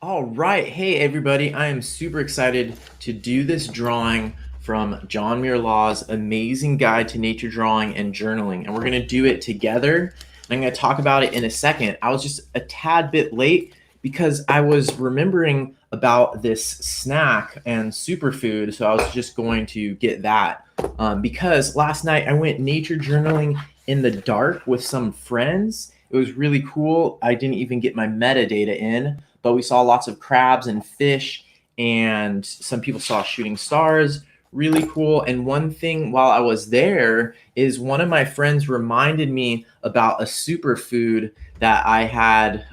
All right. Hey, everybody. I am super excited to do this drawing from John Muir Laws' Amazing Guide to Nature Drawing and Journaling. And we're going to do it together. And I'm going to talk about it in a second. I was just a tad bit late because I was remembering about this snack and superfood. So I was just going to get that. Because last night I went nature journaling in the dark with some friends. It was really cool. I didn't even get my metadata in, but we saw lots of crabs and fish, and some people saw shooting stars. Really cool. And one thing while I was there is one of my friends reminded me about a superfood that I had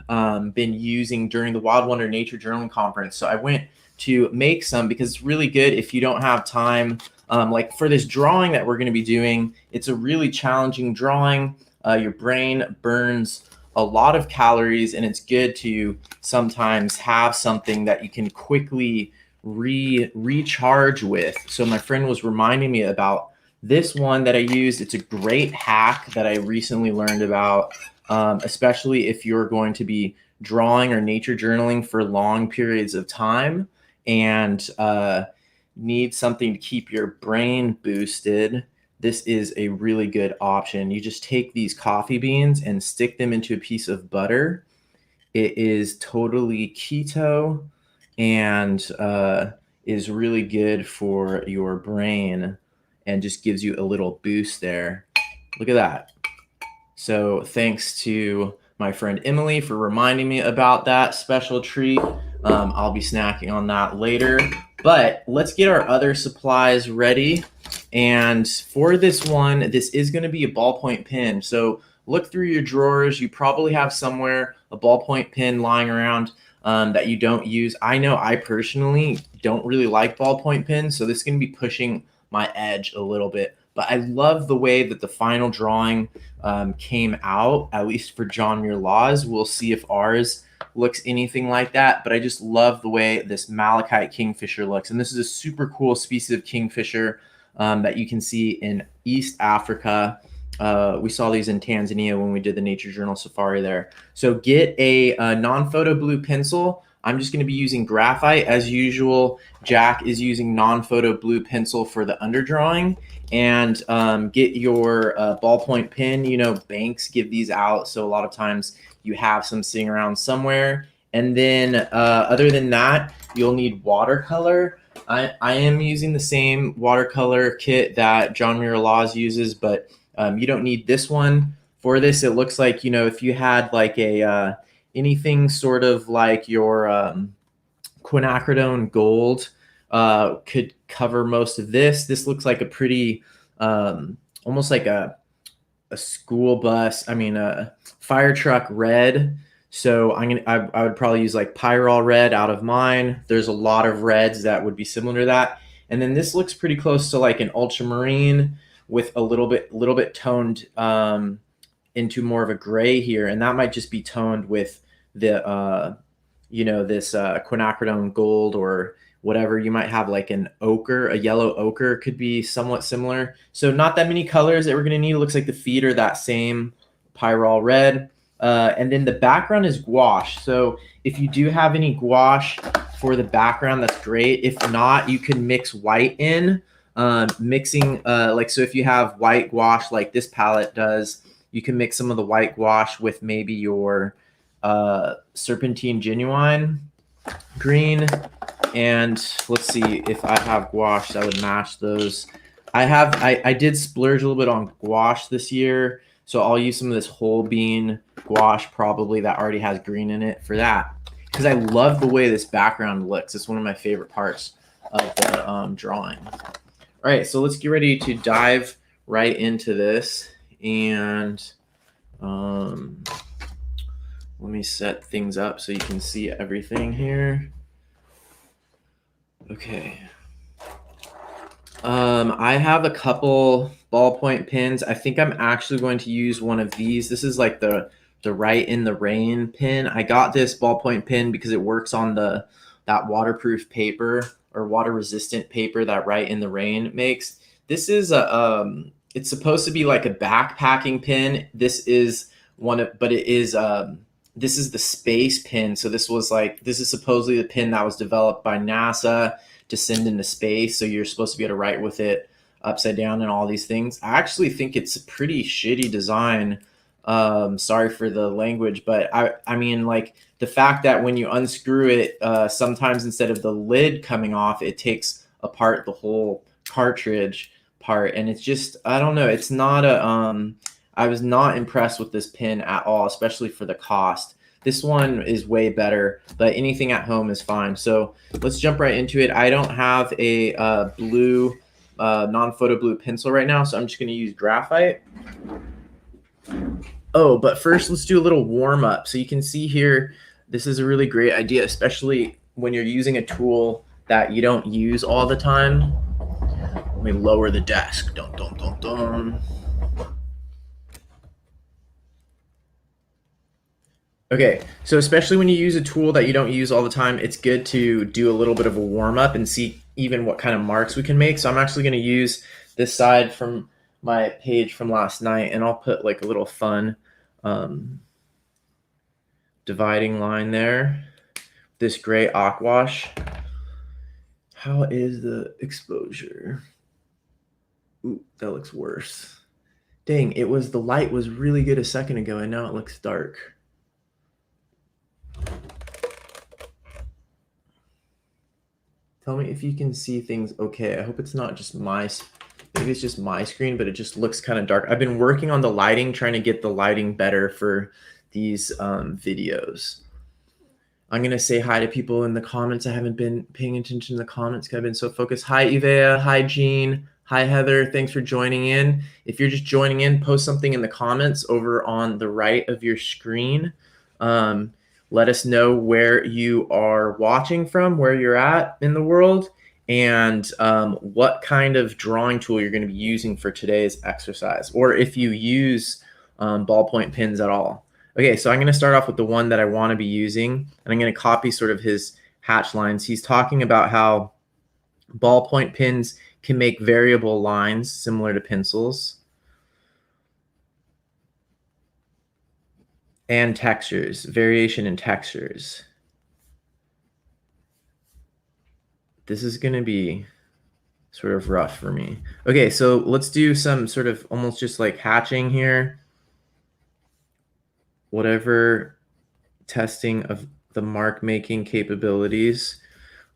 been using during the Wild Wonder Nature Journaling Conference. So I went to make some because it's really good if you don't have time. Like for this drawing that we're going to be doing, it's a really challenging drawing. Your brain burns a lot of calories, and it's good to sometimes have something that you can quickly recharge with. So my friend was reminding me about this one that I used. It's a great hack that I recently learned about, especially if you're going to be drawing or nature journaling for long periods of time and need something to keep your brain boosted. This is a really good option. You just take these coffee beans and stick them into a piece of butter. It is totally keto and is really good for your brain and just gives you a little boost there. Look at that. So thanks to my friend Emily for reminding me about that special treat. I'll be snacking on that later. But let's get our other supplies ready. And for this one, this is going to be a ballpoint pen. So look through your drawers. You probably have somewhere a ballpoint pen lying around that you don't use. I know I personally don't really like ballpoint pens, so this is going to be pushing my edge a little bit. But I love the way that the final drawing came out, at least for John Muir Laws. We'll see if ours looks anything like that, but I just love the way this Malachite Kingfisher looks. And this is a super cool species of kingfisher that you can see in East Africa. We saw these in Tanzania when we did the Nature Journal Safari there. So get a non-photo blue pencil. I'm just going to be using graphite. As usual, Jack is using non-photo blue pencil for the underdrawing. And get your ballpoint pen. You know, banks give these out, so a lot of times you have some sitting around somewhere. And then other than that, you'll need watercolor. I am using the same watercolor kit that John Muir Laws uses, but you don't need this one. For this, it looks like, you know, if you had like a anything sort of like your Quinacridone Gold could cover most of this. This looks like a pretty, almost like a school bus. I mean, a fire truck red. So I would probably use like Pyrol red out of mine. There's a lot of reds that would be similar to that. And then this looks pretty close to like an ultramarine with a little bit toned into more of a gray here. And that might just be toned with the, you know, this Quinacridone Gold or whatever. You might have like an ochre, a yellow ochre could be somewhat similar. So not that many colors that we're going to need. It looks like the feet are that same Pyrol red. And then the background is gouache. So if you do have any gouache for the background, that's great. If not, you can mix white in. Mixing, like, so if you have white gouache like this palette does, you can mix some of the white gouache with maybe your Serpentine Genuine green. And let's see if I have gouache that would match those. I did splurge a little bit on gouache this year. So I'll use some of this whole bean gouache probably that already has green in it for that. Because I love the way this background looks. It's one of my favorite parts of the drawing. All right, so let's get ready to dive right into this. And let me set things up so you can see everything here. Okay. I have a couple ballpoint pens. I think I'm actually going to use one of these. This is like the Write in the Rain pen. I got this ballpoint pen because it works on that waterproof paper or water resistant paper that Write in the Rain makes. This is it's supposed to be like a backpacking pen. This is but it is this is the space pin. So this is supposedly the pin that was developed by NASA to send into space. So you're supposed to be able to write with it upside down and all these things. I actually think it's a pretty shitty design. Sorry for the language, but I mean, like, the fact that when you unscrew it, sometimes instead of the lid coming off, it takes apart the whole cartridge part. And it's just, I don't know. It's not I was not impressed with this pin at all, especially for the cost. This one is way better, but anything at home is fine. So let's jump right into it. I don't have a blue, non-photo blue pencil right now, so I'm just going to use graphite. Oh, but first let's do a little warm up. So you can see here, this is a really great idea, especially when you're using a tool that you don't use all the time. Let me lower the desk. Dun, dun, dun, dun. Okay, so especially when you use a tool that you don't use all the time, it's good to do a little bit of a warm up and see even what kind of marks we can make. So I'm actually going to use this side from my page from last night, and I'll put like a little fun dividing line there. This gray aquash. How is the exposure? Ooh, that looks worse. Dang, the light was really good a second ago, and now it looks dark. Tell me if you can see things okay. I hope it's not just maybe it's just my screen, but it just looks kind of dark. I've been working on the lighting, trying to get the lighting better for these videos. I'm going to say hi to people in the comments. I haven't been paying attention to the comments because I've been so focused. Hi, Ivea. Hi, Jean. Hi, Heather. Thanks for joining in. If you're just joining in, post something in the comments over on the right of your screen. Let us know where you are watching from, where you're at in the world, and what kind of drawing tool you're going to be using for today's exercise, or if you use ballpoint pens at all. Okay, so I'm going to start off with the one that I want to be using, and I'm going to copy sort of his hatch lines. He's talking about how ballpoint pens can make variable lines similar to pencils, and textures, variation in textures. This is going to be sort of rough for me. Okay, so let's do some sort of almost just like hatching here. Whatever testing of the mark making capabilities.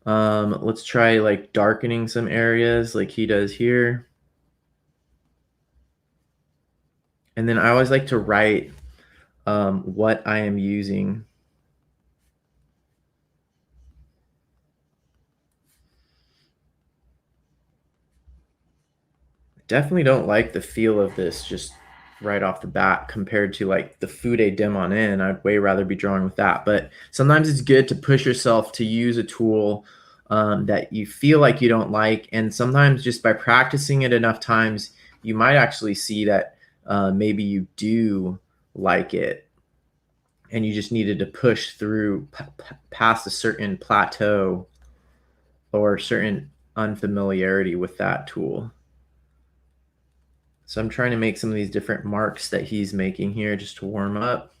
Let's try like darkening some areas like he does here. And then I always like to write what I am using. Definitely don't like the feel of this just right off the bat compared to like the Fude Dim on In. I'd way rather be drawing with that. But sometimes it's good to push yourself to use a tool that you feel like you don't like. And sometimes just by practicing it enough times, you might actually see that maybe you do like it. And you just needed to push through past a certain plateau or certain unfamiliarity with that tool. So I'm trying to make some of these different marks that he's making here just to warm up.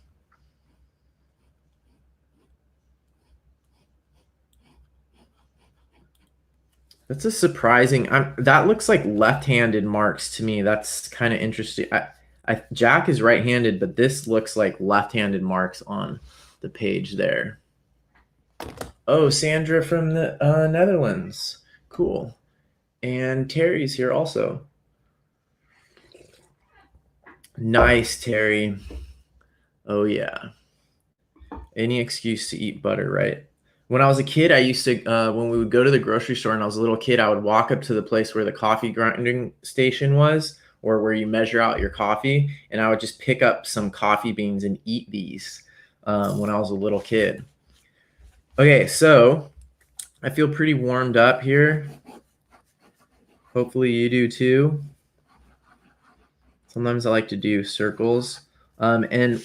That's a surprising, that looks like left-handed marks to me. That's kind of interesting. Jack is right-handed, but this looks like left-handed marks on the page there. Oh, Sandra from the Netherlands. Cool. And Terry's here also. Nice, Terry. Oh, yeah. Any excuse to eat butter, right? When I was a kid, I used to, when we would go to the grocery store and I was a little kid, I would walk up to the place where the coffee grinding station was, or where you measure out your coffee, and I would just pick up some coffee beans and eat these when I was a little kid. Okay, so I feel pretty warmed up here. Hopefully you do too. Sometimes I like to do circles. And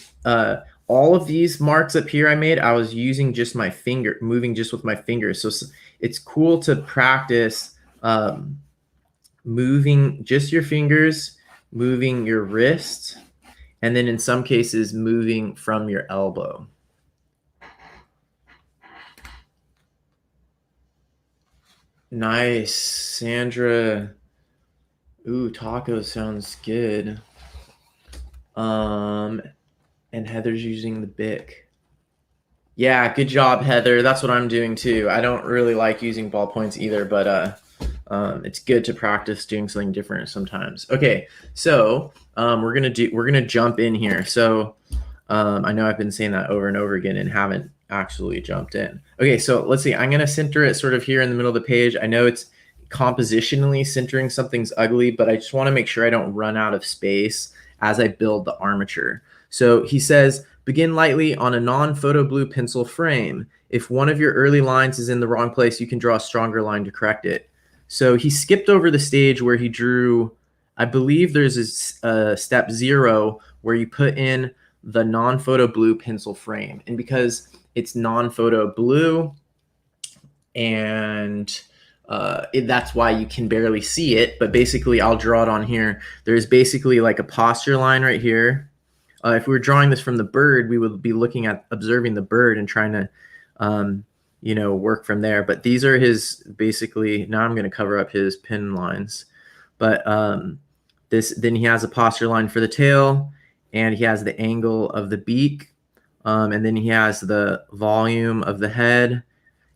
all of these marks up here I made, I was using just my finger, moving just with my fingers. So it's cool to practice moving just your fingers, moving your wrist, and then in some cases moving from your elbow. Nice. Sandra. Ooh, tacos sounds good. Um, and Heather's using the Bic. Yeah, good job, Heather. That's what I'm doing too. I don't really like using ballpoints either, but it's good to practice doing something different sometimes. Okay, so we're gonna jump in here. So I know I've been saying that over and over again and haven't actually jumped in. Okay, so let's see. I'm gonna center it sort of here in the middle of the page. I know it's compositionally centering something's ugly, but I just want to make sure I don't run out of space as I build the armature. So he says, begin lightly on a non-photo blue pencil frame. If one of your early lines is in the wrong place, you can draw a stronger line to correct it. So he skipped over the stage where he drew, I believe there's a step 0 where you put in the non-photo blue pencil frame. And because it's non-photo blue and that's why you can barely see it, but basically I'll draw it on here. There's basically like a posture line right here. If we were drawing this from the bird, we would be looking at observing the bird and trying to, work from there. But these are his basically, now I'm going to cover up his pin lines. But then he has a posture line for the tail, and he has the angle of the beak, and then he has the volume of the head.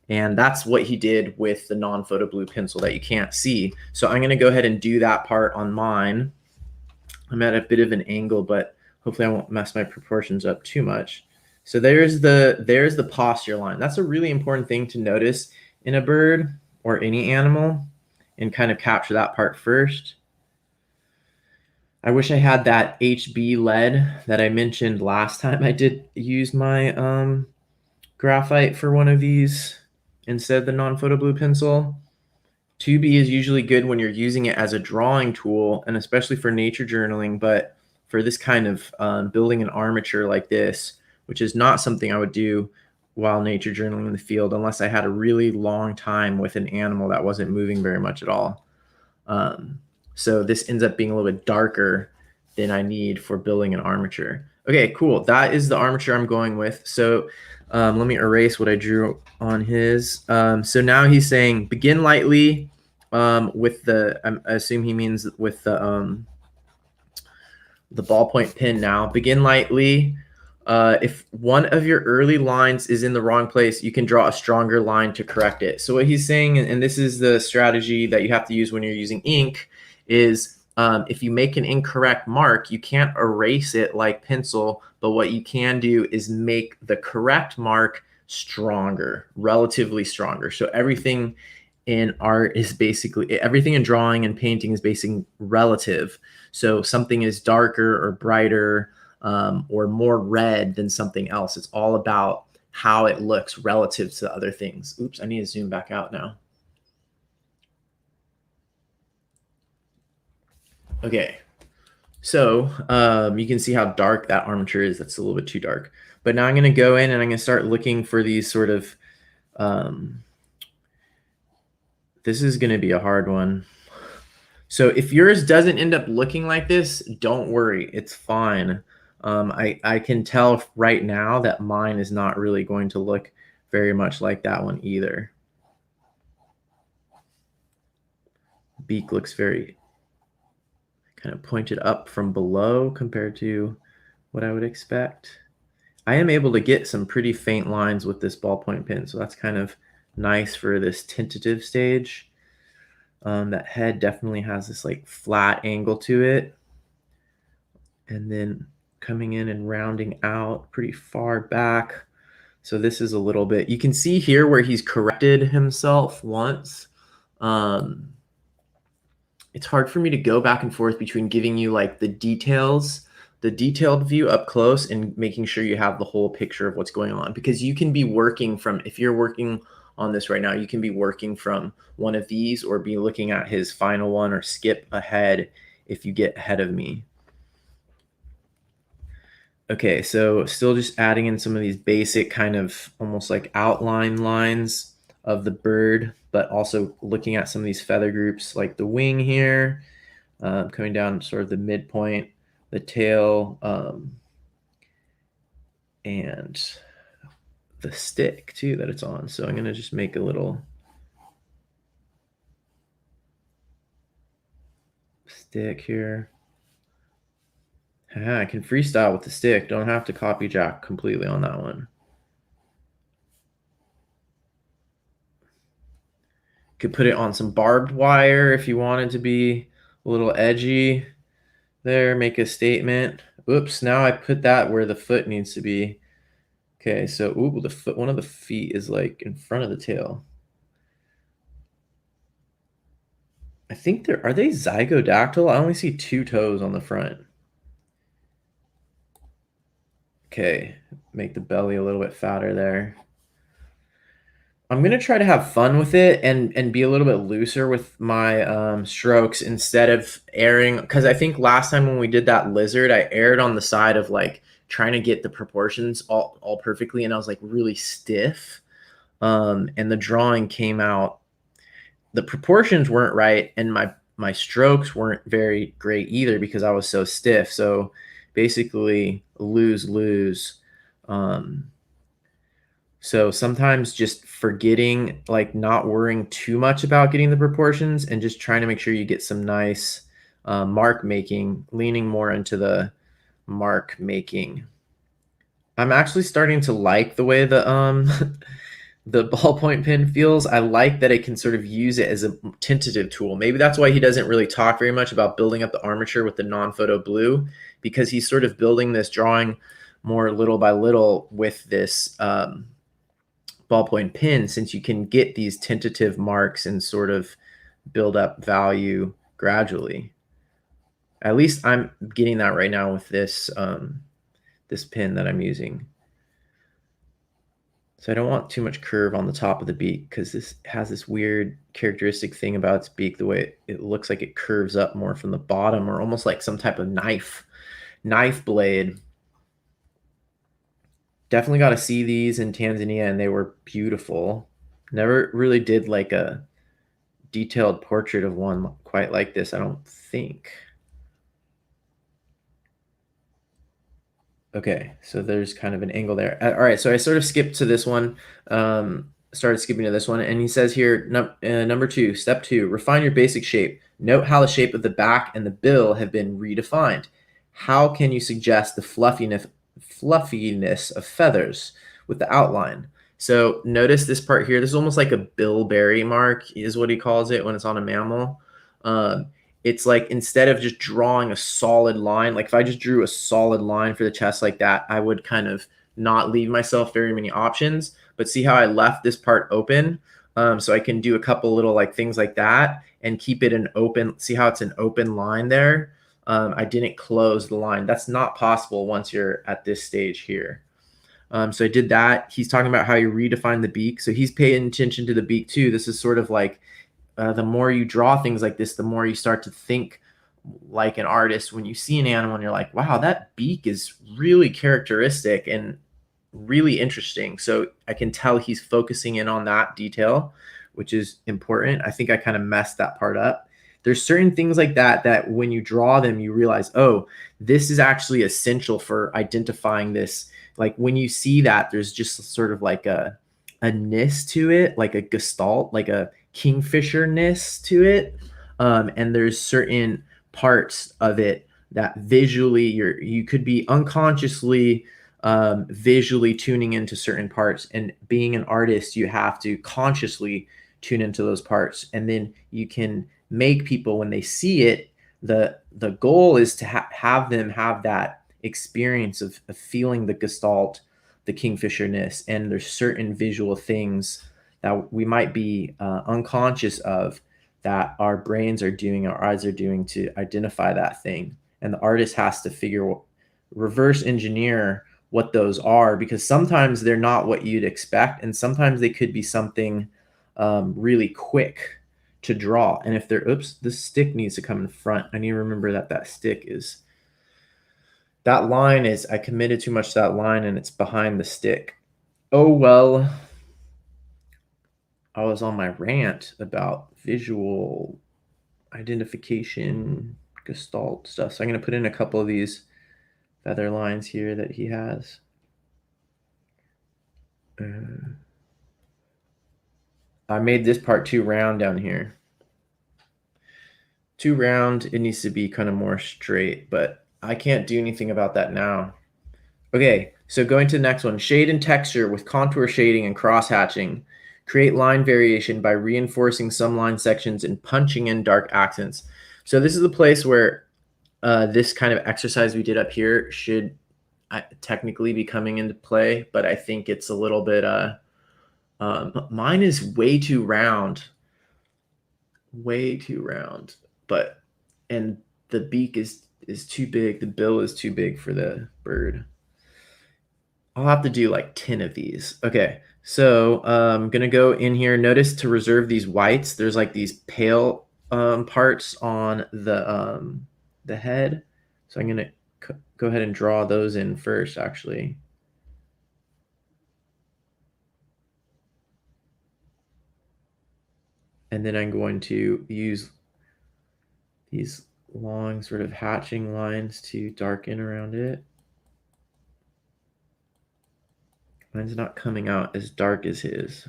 And that's what he did with the non-photo blue pencil that you can't see. So I'm going to go ahead and do that part on mine. I'm at a bit of an angle, but hopefully I won't mess my proportions up too much. So there's the posture line. That's a really important thing to notice in a bird or any animal, and kind of capture that part first. I wish I had that HB lead that I mentioned last time I did use my graphite for one of these instead of the non-photo blue pencil. 2B is usually good when you're using it as a drawing tool, and especially for nature journaling, but for this kind of building an armature like this, which is not something I would do while nature journaling in the field unless I had a really long time with an animal that wasn't moving very much at all. So this ends up being a little bit darker than I need for building an armature. Okay, cool. That is the armature I'm going with. So let me erase what I drew on his. So now he's saying begin lightly with the, I assume he means with the ballpoint pen now. Begin lightly. If one of your early lines is in the wrong place, you can draw a stronger line to correct it. So what he's saying, and this is the strategy that you have to use when you're using ink, is if you make an incorrect mark, you can't erase it like pencil, but what you can do is make the correct mark stronger, relatively stronger. So everything in art is basically, everything in drawing and painting is basically relative. So something is darker or brighter or more red than something else. It's all about how it looks relative to other things. Oops, I need to zoom back out now. Okay, so you can see how dark that armature is. That's a little bit too dark. But now I'm going to go in and I'm going to start looking for these sort of, this is going to be a hard one. So if yours doesn't end up looking like this, don't worry. It's fine. I can tell right now that mine is not really going to look very much like that one either. Beak looks very kind of pointed up from below compared to what I would expect. I am able to get some pretty faint lines with this ballpoint pen, so that's kind of nice for this tentative stage. That head definitely has this like flat angle to it. And then coming in and rounding out pretty far back. So this is a little bit, you can see here where he's corrected himself once. It's hard for me to go back and forth between giving you like the details, the detailed view up close, and making sure you have the whole picture of what's going on, because you can be working from, if you're working on this right now, you can be working from one of these or be looking at his final one or skip ahead if you get ahead of me. Okay, so still just adding in some of these basic kind of almost like outline lines of the bird, but also looking at some of these feather groups like the wing here, coming down sort of the midpoint, the tail, and the stick too that it's on. So I'm going to just make a little stick here. I can freestyle with the stick. Don't have to copy jack completely on that one. Could put it on some barbed wire if you wanted to be a little edgy there, make a statement. Oops, now I put that where the foot needs to be. Okay, so ooh, the foot, one of the feet is like in front of the tail. I think are they zygodactyl? I only see 2 toes on the front. Okay, make the belly a little bit fatter there. I'm gonna try to have fun with it and be a little bit looser with my strokes instead of erring. Because I think last time when we did that lizard, I erred on the side of like trying to get the proportions all perfectly, and I was like really stiff. And the drawing came out, the proportions weren't right, and my strokes weren't very great either because I was so stiff. So basically, lose. Um, so sometimes just forgetting, like not worrying too much about getting the proportions and just trying to make sure you get some nice mark making, leaning more into the mark making. I'm actually starting to like the way the the ballpoint pen feels. I like that it can sort of use it as a tentative tool. Maybe that's why he doesn't really talk very much about building up the armature with the non-photo blue, because he's sort of building this drawing more little by little with this ballpoint pen, since you can get these tentative marks and sort of build up value gradually. At least I'm getting that right now with this this pen that I'm using. So I don't want too much curve on the top of the beak because this has this weird characteristic thing about its beak, the way it looks like it curves up more from the bottom, or almost like some type of knife blade. Definitely got to see these in Tanzania, and they were beautiful. Never really did like a detailed portrait of one quite like this, I don't think. Okay, so there's kind of an angle there. All right, so I sort of skipped to this one, started skipping to this one, and he says here, number 2, step 2, refine your basic shape. Note how the shape of the back and the bill have been redefined. How can you suggest the fluffiness of feathers with the outline? So notice this part here. This is almost like a bilberry mark, is what he calls it when it's on a mammal. It's like instead of just drawing a solid line, like if I just drew a solid line for the chest like that, I would kind of not leave myself very many options. But see how I left this part open? So I can do a couple little like things like that and keep it an open. See how it's an open line there? I didn't close the line. That's not possible once you're at this stage here. So I did that. He's talking about how you redefine the beak. So he's paying attention to the beak too. This is sort of like the more you draw things like this, the more you start to think like an artist. When you see an animal and you're like, wow, that beak is really characteristic and really interesting. So I can tell he's focusing in on that detail, which is important. I think I kind of messed that part up. There's certain things like that that when you draw them, you realize, oh, this is actually essential for identifying this. Like when you see that, there's just sort of like a ness to it, like a gestalt, like a kingfisher-ness to it. And there's certain parts of it that visually you could be unconsciously visually tuning into certain parts. And being an artist, you have to consciously tune into those parts, and then you can make people, when they see it, the goal is to have them have that experience of feeling the gestalt, the kingfisherness, and there's certain visual things that we might be unconscious of that our brains are doing, our eyes are doing to identify that thing. And the artist has to reverse engineer what those are, because sometimes they're not what you'd expect, and sometimes they could be something really quick to draw. And if they're, oops, this stick needs to come in front. I need to remember that stick is, that line is, I committed too much to that line and it's behind the stick. Oh, well, I was on my rant about visual identification, gestalt stuff. So I'm going to put in a couple of these feather lines here that he has. I made this part too round down here. too round. It needs to be kind of more straight, but I can't do anything about that now. Okay, so going to the next one, shade and texture with contour shading and cross hatching. Create line variation by reinforcing some line sections and punching in dark accents. So this is the place where this kind of exercise we did up here should technically be coming into play, but I think it's a little bit, mine is way too round, but, and the beak is too big. The bill is too big for the bird. I'll have to do like 10 of these. Okay, so I'm gonna go in here. Notice to reserve these whites, there's like these pale parts on the head. So I'm gonna go ahead and draw those in first, actually. And then I'm going to use these long sort of hatching lines to darken around it. Mine's not coming out as dark as his.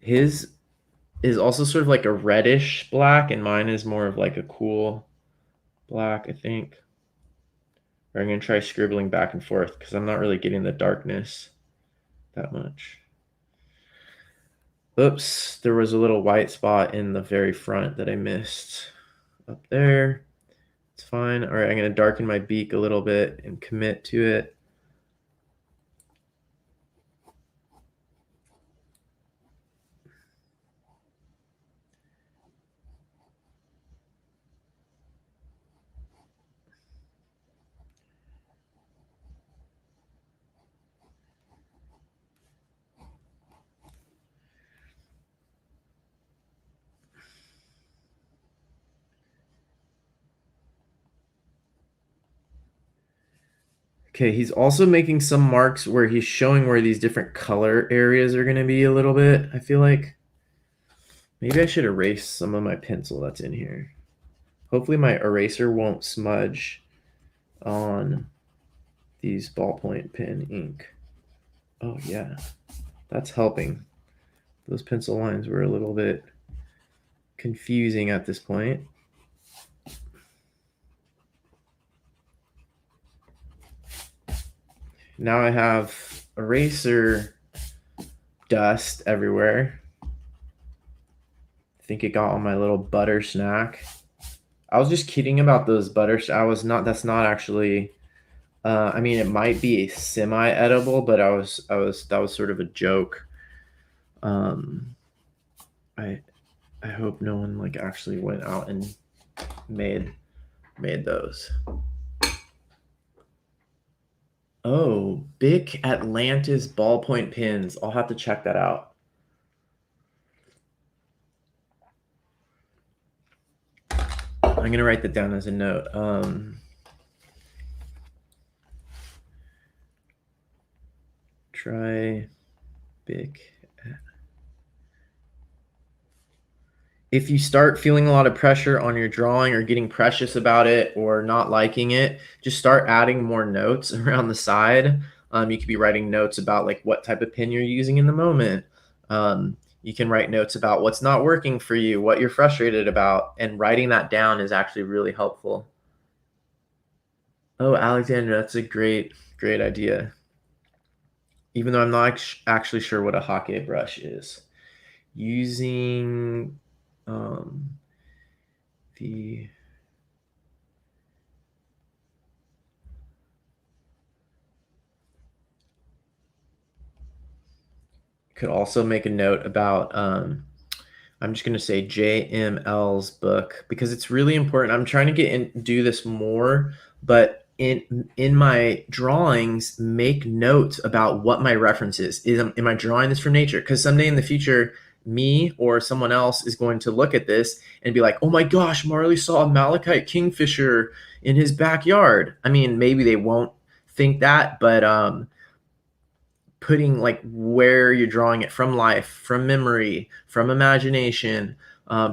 His is also sort of like a reddish black, and mine is more of like a cool black, I think. Or I'm going to try scribbling back and forth because I'm not really getting the darkness that much. Oops, there was a little white spot in the very front that I missed up there. It's fine. All right, I'm going to darken my beak a little bit and commit to it. Okay, he's also making some marks where he's showing where these different color areas are going to be a little bit, I feel like. Maybe I should erase some of my pencil that's in here. Hopefully my eraser won't smudge on these ballpoint pen ink. Oh yeah, that's helping. Those pencil lines were a little bit confusing at this point. Now I have eraser dust everywhere. I think it got on my little butter snack. I was just kidding about those butter. That's not actually, I mean, it might be semi-edible, but that was sort of a joke. I hope no one like actually went out and made those. Oh, Bic Atlantis ballpoint pins. I'll have to check that out. I'm gonna write that down as a note. Try Bic. If you start feeling a lot of pressure on your drawing or getting precious about it or not liking it, just start adding more notes around the side. You could be writing notes about like what type of pen you're using in the moment. You can write notes about what's not working for you, what you're frustrated about, and writing that down is actually really helpful. Oh, Alexandra, that's a great idea. Even though I'm not actually sure what a hockey brush is. Using the could also make a note about I'm just going to say JML's book because it's really important. I'm trying to do this more, but in my drawings, make notes about what my reference is. Am I drawing this from nature? Because someday in the future, me or someone else is going to look at this and be like, oh my gosh, Marley saw a Malachite Kingfisher in his backyard. I mean, maybe they won't think that, but putting like where you're drawing it from life, from memory, from imagination,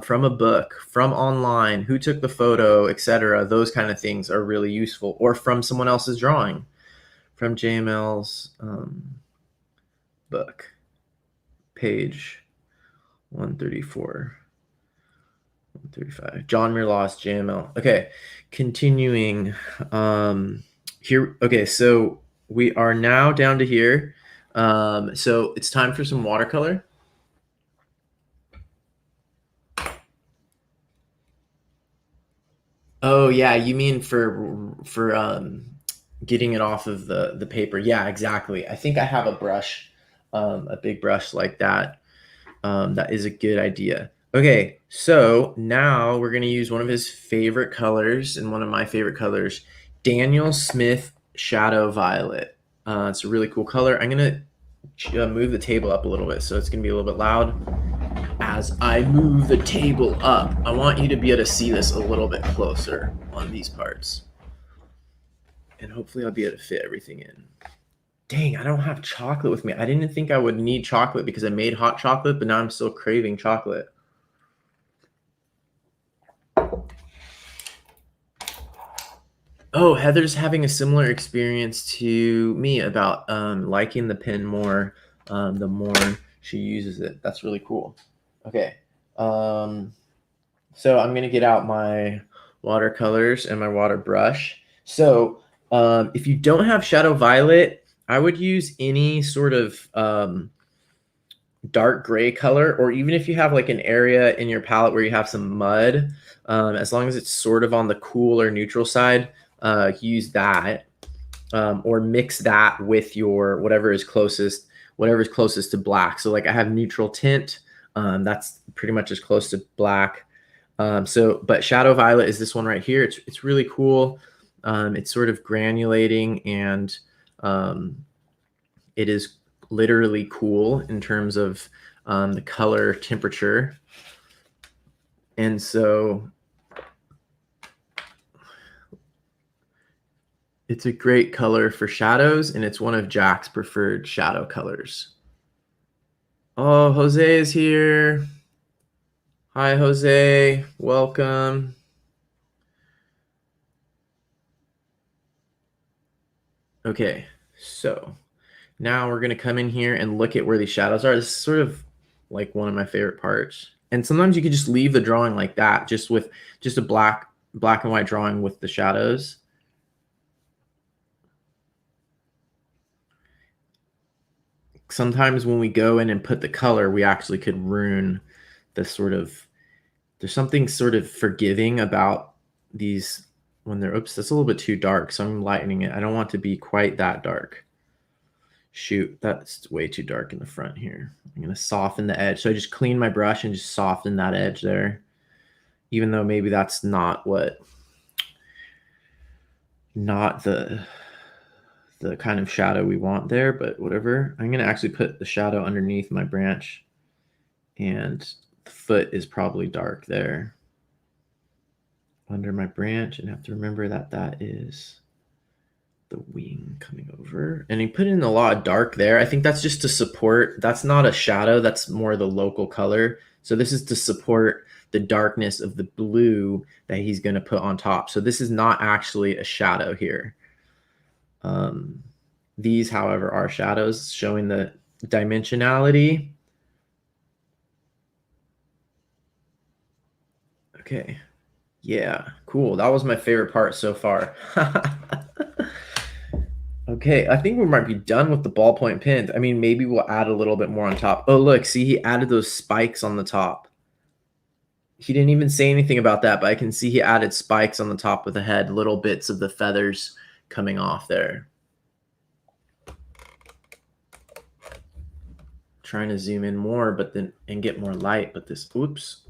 from a book, from online, who took the photo, etc. Those kind of things are really useful, or from someone else's drawing, from JML's book, page 134. 135. John Muir Laws, JML. Okay, continuing. Here. Okay, so we are now down to here. So it's time for some watercolor. Oh yeah, you mean for getting it off of the paper? Yeah, exactly. I think I have a brush, a big brush like that. That is a good idea. Okay, so now we're gonna use one of his favorite colors and one of my favorite colors, Daniel Smith Shadow Violet. It's a really cool color. I'm gonna move the table up a little bit, so it's gonna be a little bit loud. As I move the table up, I want you to be able to see this a little bit closer on these parts. And hopefully I'll be able to fit everything in. Dang, I don't have chocolate with me. I didn't think I would need chocolate because I made hot chocolate, but now I'm still craving chocolate. Oh, Heather's having a similar experience to me about liking the pen more the more she uses it. That's really cool. Okay. So I'm going to get out my watercolors and my water brush. So if you don't have Shadow Violet, I would use any sort of dark gray color, or even if you have like an area in your palette where you have some mud, as long as it's sort of on the cool or neutral side, use that, or mix that with your whatever is closest to black. So like I have neutral tint, that's pretty much as close to black. But Shadow Violet is this one right here. It's really cool. It's sort of granulating, and it is literally cool in terms of the color temperature. And so it's a great color for shadows, and it's one of Jack's preferred shadow colors. Oh, Jose is here. Hi, Jose. Welcome. Okay, so now we're going to come in here and look at where these shadows are. This is sort of like one of my favorite parts. And sometimes you could just leave the drawing like that, just with just a black and white drawing with the shadows. Sometimes when we go in and put the color, we actually could ruin the sort of, there's something sort of forgiving about these when they're, oops, that's a little bit too dark. So I'm lightening it. I don't want to be quite that dark. Shoot, that's way too dark in the front here. I'm going to soften the edge. So I just clean my brush and just soften that edge there. Even though maybe that's not the kind of shadow we want there, but whatever. I'm going to actually put the shadow underneath my branch, and the foot is probably dark there under my branch, and have to remember that that is the wing coming over. And you put in a lot of dark there. I think that's just to support, that's not a shadow, that's more the local color. So this is to support the darkness of the blue that he's going to put on top. So this is not actually a shadow here. These, however, are shadows, showing the dimensionality. Okay. Yeah, cool. That was my favorite part so far. Okay, I think we might be done with the ballpoint pens. I mean, maybe we'll add a little bit more on top. Oh, look, see, he added those spikes on the top. He didn't even say anything about that, but I can see he added spikes on the top of the head, little bits of the feathers coming off there. Trying to zoom in more, but then and get more light, but this, oops.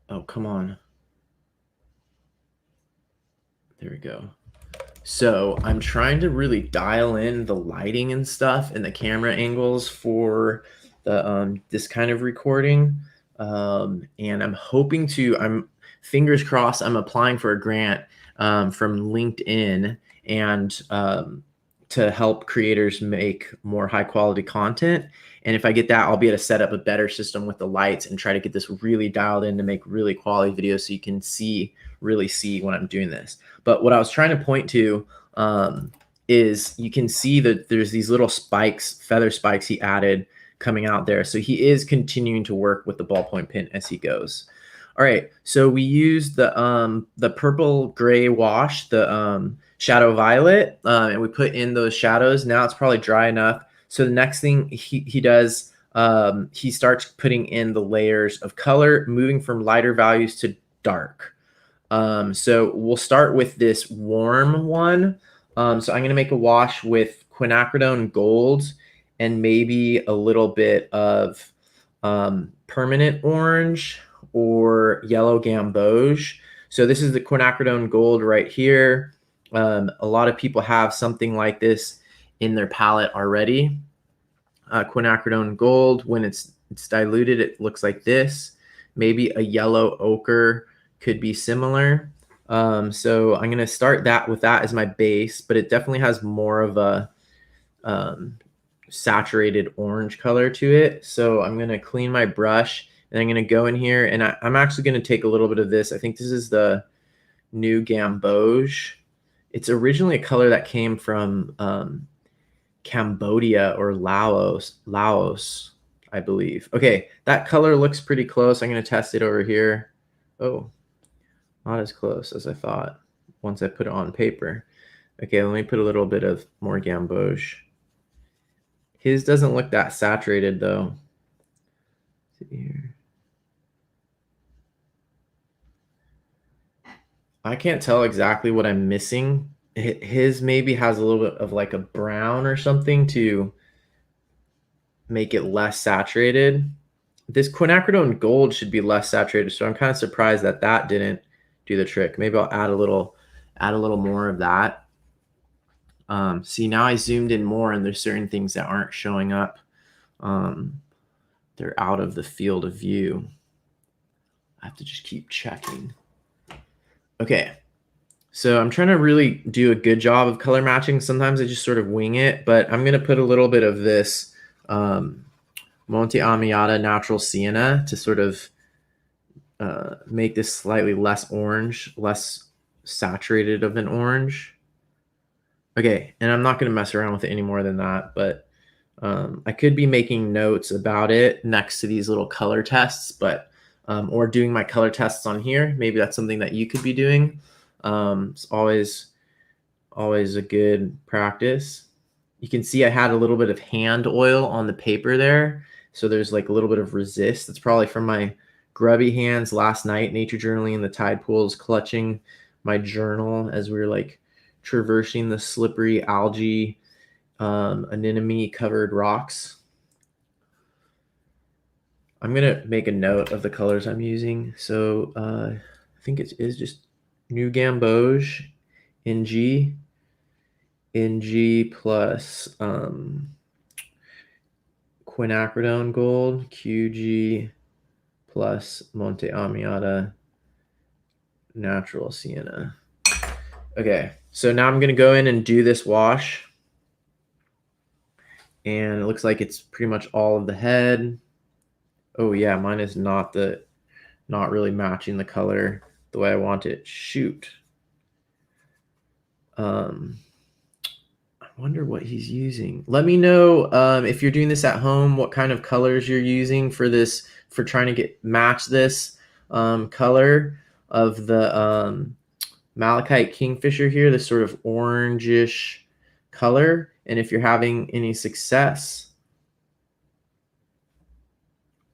Oh, come on. There we go. So I'm trying to really dial in the lighting and stuff and the camera angles for the this kind of recording. And I'm hoping to, I'm fingers crossed, I'm applying for a grant from LinkedIn, and to help creators make more high quality content. And if I get that, I'll be able to set up a better system with the lights and try to get this really dialed in to make really quality videos so you can really see when I'm doing this. But what I was trying to point to is you can see that there's these little spikes, feather spikes he added coming out there. So he is continuing to work with the ballpoint pen as he goes. All right, so we used the purple gray wash, the shadow violet, and we put in those shadows. Now it's probably dry enough. So the next thing he does, he starts putting in the layers of color, moving from lighter values to dark. So we'll start with this warm one. So I'm going to make a wash with Quinacridone Gold and maybe a little bit of permanent orange or yellow gamboge. So this is the Quinacridone Gold right here. A lot of people have something like this in their palette already. Quinacridone Gold, when it's diluted, it looks like this. Maybe a yellow ochre could be similar. So I'm going to start that with that as my base, but it definitely has more of a saturated orange color to it. So I'm going to clean my brush and I'm going to go in here and I'm actually going to take a little bit of this. I think this is the new gamboge. It's originally a color that came from Cambodia or Laos, I believe. Okay, that color looks pretty close. I'm going to test it over here. Oh, not as close as I thought once I put it on paper. Okay, let me put a little bit of more gamboge. His doesn't look that saturated though. Let's see here. I can't tell exactly what I'm missing. His maybe has a little bit of like a brown or something to make it less saturated. This Quinacridone Gold should be less saturated, so I'm kind of surprised that that didn't do the trick. Maybe I'll add a little more of that. See, now I zoomed in more and there's certain things that aren't showing up. They're out of the field of view. I have to just keep checking. Okay, so I'm trying to really do a good job of color matching. Sometimes I just sort of wing it, but I'm going to put a little bit of this Monte Amiata Natural Sienna to sort of make this slightly less orange, less saturated of an orange. Okay, and I'm not going to mess around with it any more than that, but I could be making notes about it next to these little color tests, but or doing my color tests on here. Maybe that's something that you could be doing. It's always a good practice. You can see I had a little bit of hand oil on the paper there, so there's like a little bit of resist. That's probably from my grubby hands last night, nature journaling in the tide pools, clutching my journal as we were like traversing the slippery algae anemone covered rocks. I'm gonna make a note of the colors I'm using. So I think it is just New Gamboge, NG plus Quinacridone Gold, QG plus Monte Amiata Natural Sienna. Okay, so now I'm gonna go in and do this wash. And it looks like it's pretty much all of the head. Oh yeah, mine is not really matching the color the way I want it. Shoot. I wonder what he's using. Let me know if you're doing this at home, what kind of colors you're using for this, for trying to match this color of the Malachite Kingfisher here, this sort of orangish color, and if you're having any success.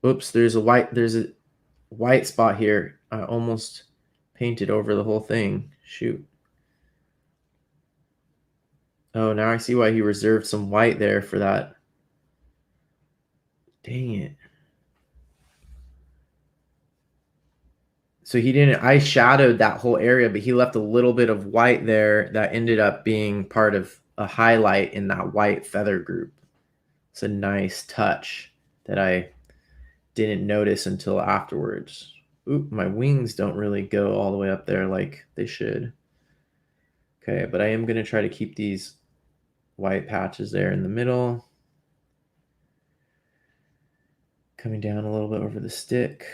Oops, there's a white spot here. I almost painted over the whole thing. Shoot. Oh, now I see why he reserved some white there for that. Dang it. So he didn't, I shadowed that whole area, but he left a little bit of white there that ended up being part of a highlight in that white feather group. It's a nice touch that I didn't notice until afterwards. Oop, my wings don't really go all the way up there like they should. Okay, but I am going to try to keep these white patches there in the middle. Coming down a little bit over the stick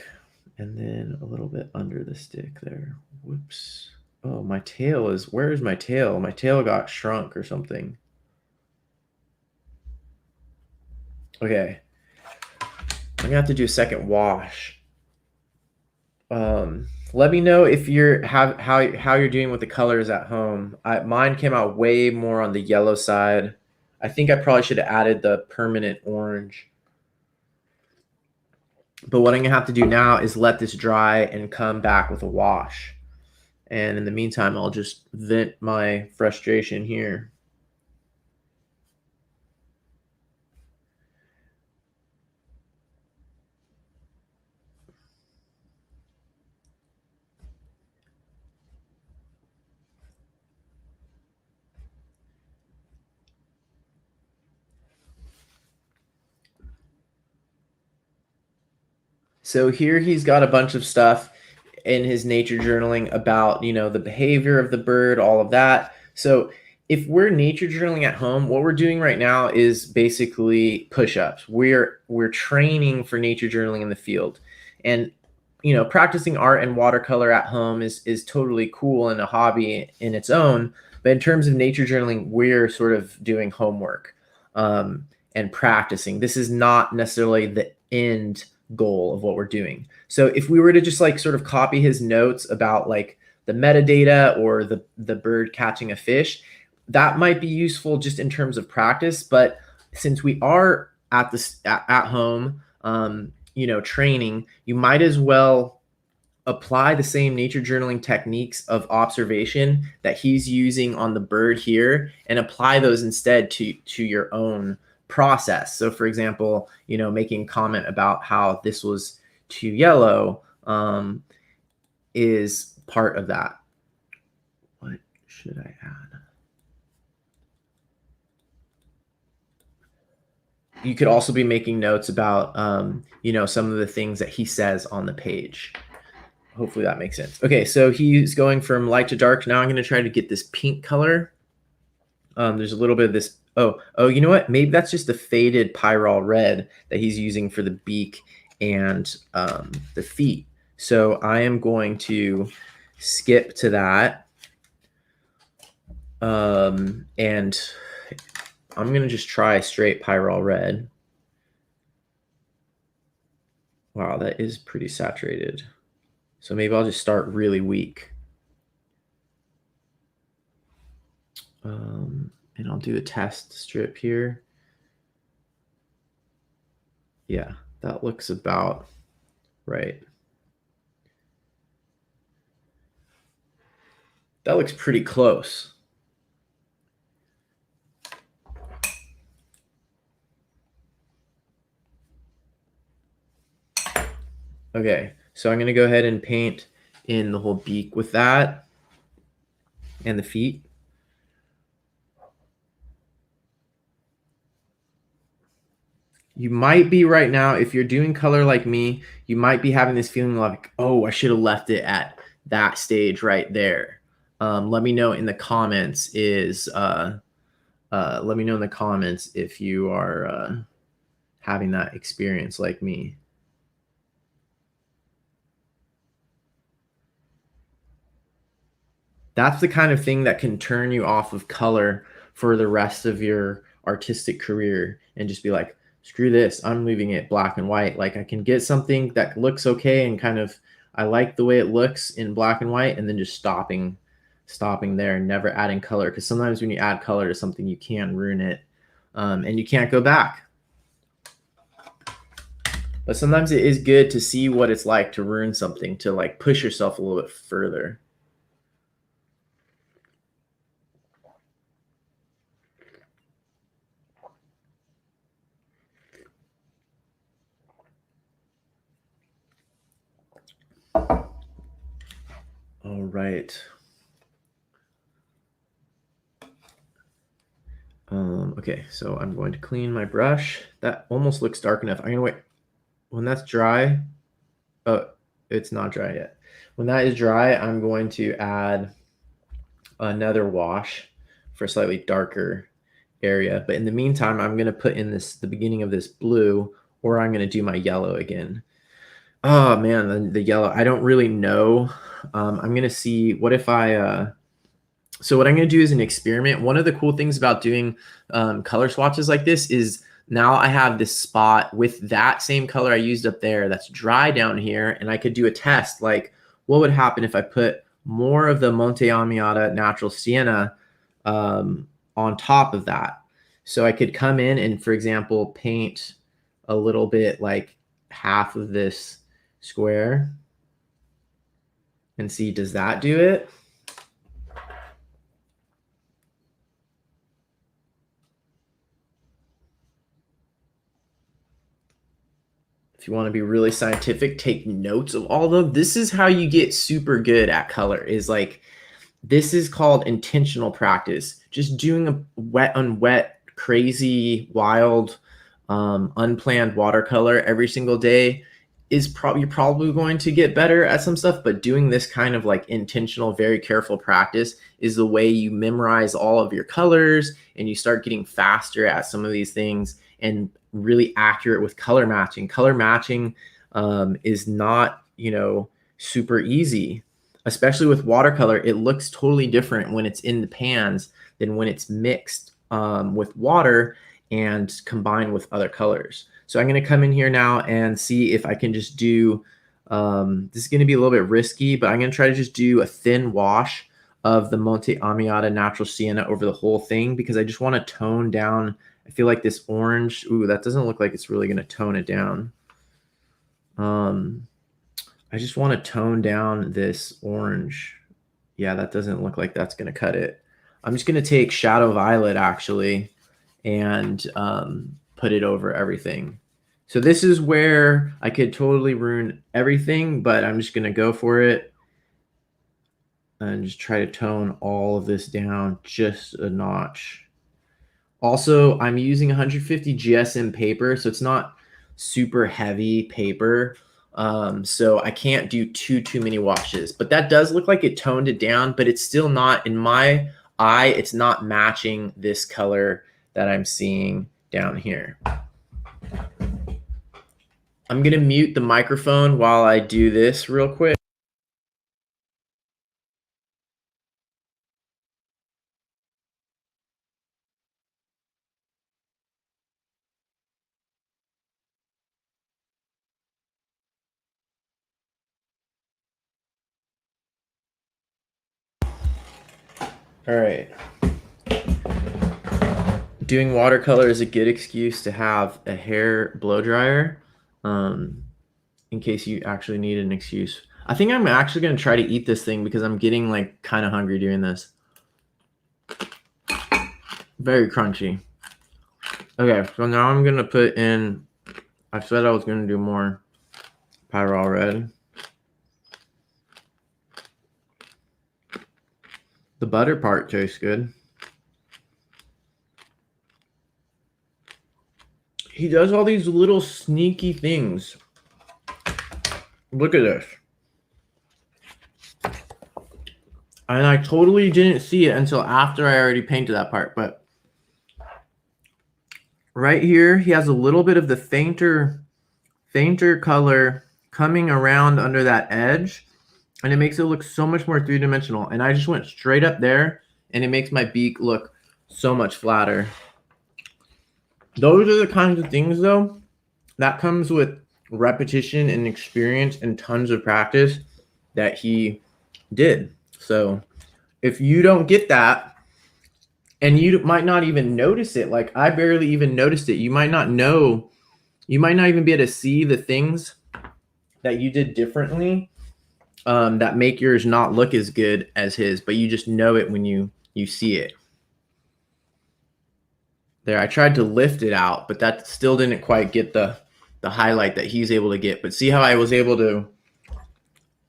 and then a little bit under the stick there. Whoops. Oh, my tail is, where is my tail? My tail got shrunk or something. Okay. I'm gonna have to do a second wash. Let me know if you're how you're doing with the colors at home. Mine came out way more on the yellow side. I think I probably should have added the permanent orange. But what I'm gonna have to do now is let this dry and come back with a wash. And in the meantime, I'll just vent my frustration here. So here he's got a bunch of stuff in his nature journaling about, the behavior of the bird, all of that. So if we're nature journaling at home, what we're doing right now is basically push-ups. We're training for nature journaling in the field. And practicing art and watercolor at home is totally cool and a hobby in its own. But in terms of nature journaling, we're sort of doing homework and practicing. This is not necessarily the end goal of what we're doing. So if we were to just like sort of copy his notes about like the metadata or the bird catching a fish, that might be useful just in terms of practice. But since we are at home, training, you might as well apply the same nature journaling techniques of observation that he's using on the bird here and apply those instead to your own process. So for example, making comment about how this was too yellow is part of that. What should I add? You could also be making notes about, some of the things that he says on the page. Hopefully that makes sense. Okay, so he's going from light to dark. Now I'm going to try to get this pink color. There's a little bit of this. Oh, you know what? Maybe that's just the faded pyrrole red that he's using for the beak and the feet. So I am going to skip to that. And I'm going to just try straight pyrrole red. Wow, that is pretty saturated. So maybe I'll just start really weak. And I'll do a test strip here. Yeah, that looks about right. That looks pretty close. Okay, so I'm going to go ahead and paint in the whole beak with that and the feet. You might be right now, if you're doing color like me, you might be having this feeling like, oh, I should have left it at that stage right there. Let me know in the comments let me know in the comments if you are having that experience like me. That's the kind of thing that can turn you off of color for the rest of your artistic career and just be like, screw this, I'm leaving it black and white. Like I can get something that looks okay and kind of, I like the way it looks in black and white, and then just stopping there and never adding color. Because sometimes when you add color to something, you can ruin it and you can't go back. But sometimes it is good to see what it's like to ruin something, to like push yourself a little bit further. All right. Okay, so I'm going to clean my brush. That almost looks dark enough. I'm gonna wait. When that's dry, oh, it's not dry yet. When that is dry, I'm going to add another wash for a slightly darker area. But in the meantime, I'm gonna put in the beginning of this blue, or I'm gonna do my yellow again. Oh man, the yellow. I don't really know. I'm gonna see what if I. So what I'm gonna do is an experiment. One of the cool things about doing color swatches like this is Now I have this spot with that same color I used up there that's dry down here, and I could do a test like what would happen if I put more of the Monte Amiata Natural Sienna on top of that. So I could come in and, for example, paint a little bit like half of this square and see, does that do it? If you want to be really scientific, take notes of all of them. This is how you get super good at color, is like, this is called intentional practice. Just doing a wet on wet, crazy, wild, unplanned watercolor every single day is you're probably going to get better at some stuff, but doing this kind of like intentional, very careful practice is the way you memorize all of your colors and you start getting faster at some of these things and really accurate with color matching. Color matching is not, super easy, especially with watercolor. It looks totally different when it's in the pans than when it's mixed with water and combined with other colors. So I'm going to come in here now and see if I can just do, this is going to be a little bit risky, but I'm going to try to just do a thin wash of the Monte Amiata Natural Sienna over the whole thing, because I just want to tone down. I feel like this orange, that doesn't look like it's really going to tone it down. I just want to tone down this orange. Yeah, that doesn't look like that's going to cut it. I'm just going to take Shadow Violet actually and put it over everything. So this is where I could totally ruin everything, but I'm just going to go for it and just try to tone all of this down just a notch. Also, I'm using 150 GSM paper, so it's not super heavy paper. So I can't do too many washes, but that does look like it toned it down, but it's still not, in my eye, it's not matching this color that I'm seeing down here. I'm going to mute the microphone while I do this real quick. All right. Doing watercolor is a good excuse to have a hair blow dryer, in case you actually need an excuse. I think I'm actually going to try to eat this thing because I'm getting like kind of hungry doing this. Very crunchy. Okay, so now I'm going to put in, I said I was going to do more Pyrol Red. The butter part tastes good. He does all these little sneaky things. Look at this. And I totally didn't see it until after I already painted that part. But right here, he has a little bit of the fainter color coming around under that edge. And it makes it look so much more three-dimensional. And I just went straight up there, and it makes my beak look so much flatter. Those are the kinds of things, though, that comes with repetition and experience and tons of practice that he did. So if you don't get that, and you might not even notice it, like I barely even noticed it, you might not know, you might not even be able to see the things that you did differently that make yours not look as good as his, but you just know it when you see it. There, I tried to lift it out, but that still didn't quite get the highlight that he's able to get. But see how I was able to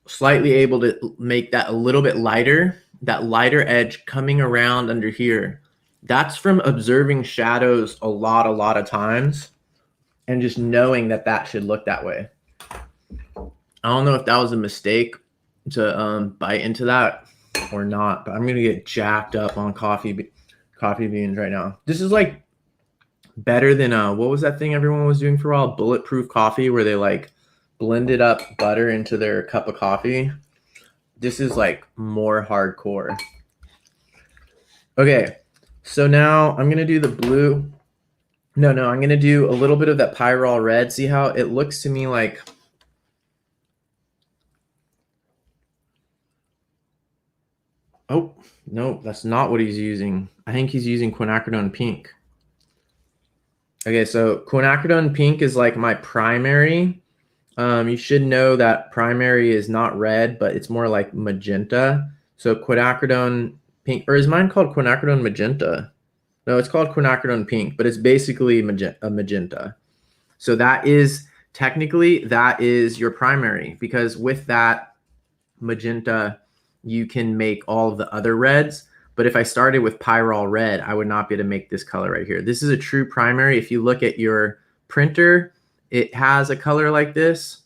slightly able to make that a little bit lighter, that lighter edge coming around under here. That's from observing shadows a lot of times and just knowing that that should look that way. I don't know if that was a mistake to bite into that or not, but I'm gonna get jacked up on coffee beans right now. This is like better than what was that thing everyone was doing for a while? Bulletproof coffee, where they like blended up butter into their cup of coffee. This is like more hardcore. Okay, so now I'm gonna do the blue. No, I'm going to do a little bit of that Pyrrole red. See how it looks to me like... Oh, no, that's not what he's using. I think he's using Quinacridone pink. Okay, so Quinacridone pink is like my primary. You should know that primary is not red, but it's more like magenta. So quinacridone pink, or is mine called quinacridone magenta? No, it's called quinacridone pink, but it's basically a magenta. So that is technically that is your primary, because with that magenta, you can make all of the other reds. But if I started with Pyrrole red, I would not be able to make this color right here. This is a true primary. If you look at your printer, it has a color like this.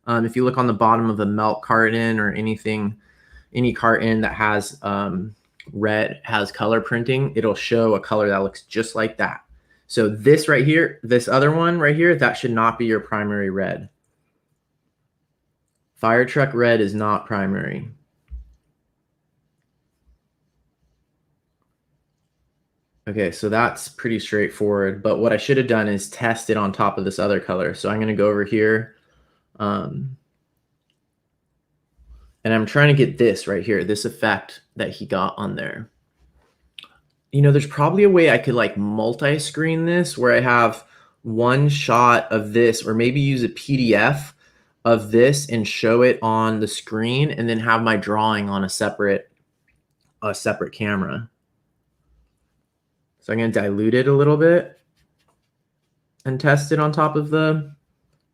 If you look on the bottom of a milk carton or anything, any carton that has red, has color printing, it'll show a color that looks just like that. So this right here, this other one right here, that should not be your primary red. Fire truck red is not primary. Okay, so that's pretty straightforward. But what I should have done is test it on top of this other color. So I'm going to go over here. And I'm trying to get this right here, this effect that he got on there. You know, there's probably a way I could like multi-screen this where I have one shot of this, or maybe use a PDF of this and show it on the screen and then have my drawing on a separate camera. So I'm going to dilute it a little bit and test it on top of the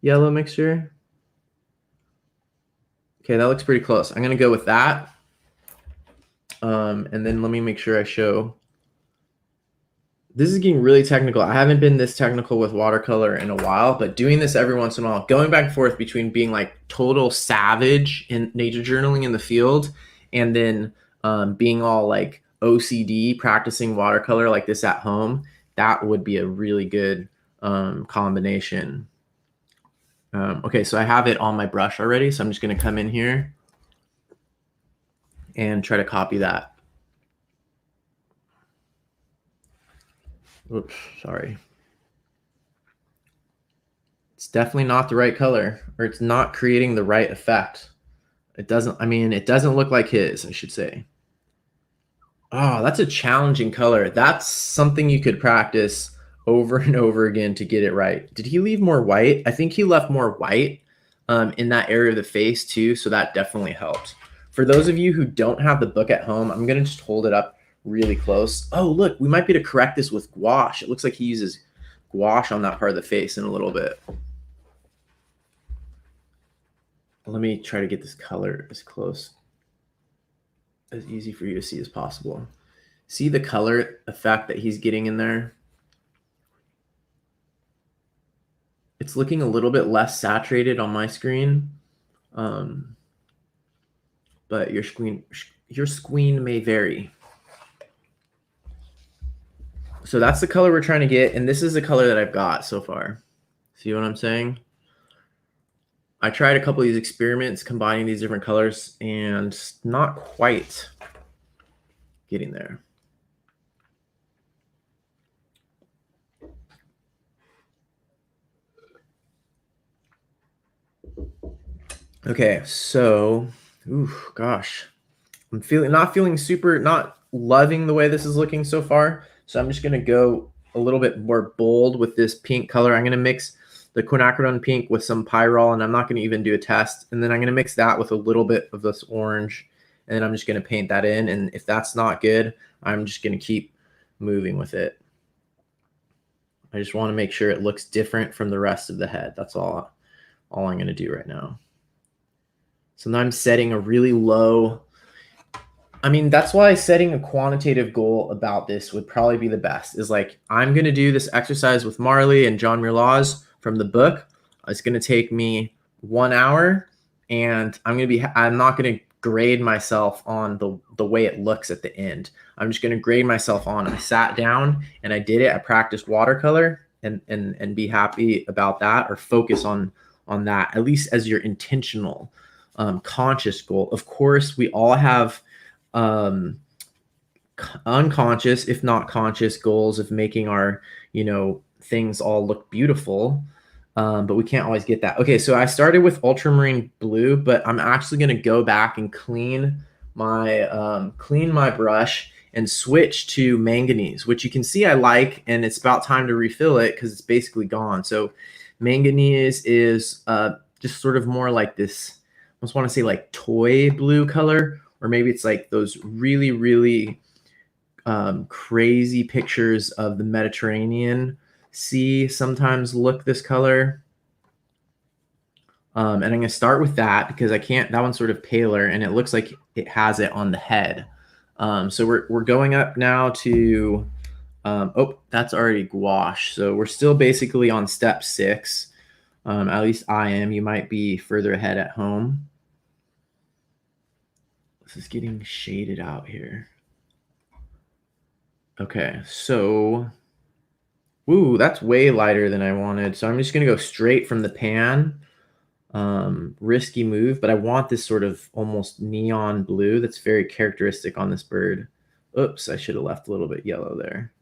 yellow mixture. Okay, that looks pretty close. I'm going to go with that. And then let me make sure I show. This is getting really technical. I haven't been this technical with watercolor in a while, but doing this every once in a while, going back and forth between being like total savage in nature journaling in the field and then being all like OCD practicing watercolor like this at home, that would be a really good combination. Okay, so I have it on my brush already, so I'm just going to come in here and try to copy that. Oops, sorry. It's definitely not the right color, or it's not creating the right effect. It doesn't, I mean, it doesn't look like his, I should say. Oh, that's a challenging color. That's something you could practice over and over again to get it right. Did he leave more white? I think he left more white in that area of the face too, so that definitely helped. For those of you who don't have the book at home, I'm going to just hold it up really close. Oh, look, we might be able to correct this with gouache. It looks like he uses gouache on that part of the face in a little bit. Let me try to get this color as close, as easy for you to see as possible. See the color effect that he's getting in there? It's looking a little bit less saturated on my screen, but your screen may vary. So that's the color we're trying to get, and this is the color that I've got so far. See what I'm saying? I tried a couple of these experiments combining these different colors and not quite getting there. Okay, so, gosh, I'm not loving the way this is looking so far. So I'm just going to go a little bit more bold with this pink color. I'm going to mix the quinacridone pink with some Pyrrole, and I'm not going to even do a test. And then I'm going to mix that with a little bit of this orange, and then I'm just going to paint that in. And if that's not good, I'm just going to keep moving with it. I just want to make sure it looks different from the rest of the head. That's all I'm going to do right now. So now I'm setting a really low. I mean, that's why setting a quantitative goal about this would probably be the best, is like, I'm going to do this exercise with Marley and John Muir Laws from the book. It's going to take me 1 hour, and I'm not going to grade myself on the way it looks at the end. I'm just going to grade myself on, I sat down and I did it. I practiced watercolor and be happy about that, or focus on that, at least as your intentional, conscious goal. Of course, we all have unconscious, if not conscious, goals of making our, things all look beautiful. But we can't always get that. Okay, so I started with ultramarine blue, but I'm actually going to go back and clean my brush and switch to manganese, which you can see I like, and it's about time to refill it because it's basically gone. So manganese is just sort of more like this, I almost want to say like toy blue color, or maybe it's like those really, really crazy pictures of the Mediterranean Sea sometimes look this color. And I'm going to start with that because that one's sort of paler and it looks like it has it on the head. So we're going up now to, oh, that's already gouache. So we're still basically on step 6. At least I am. You might be further ahead at home. This is getting shaded out here. Okay, so, ooh, that's way lighter than I wanted. So I'm just going to go straight from the pan. Risky move, but I want this sort of almost neon blue that's very characteristic on this bird. Oops, I should have left a little bit yellow there.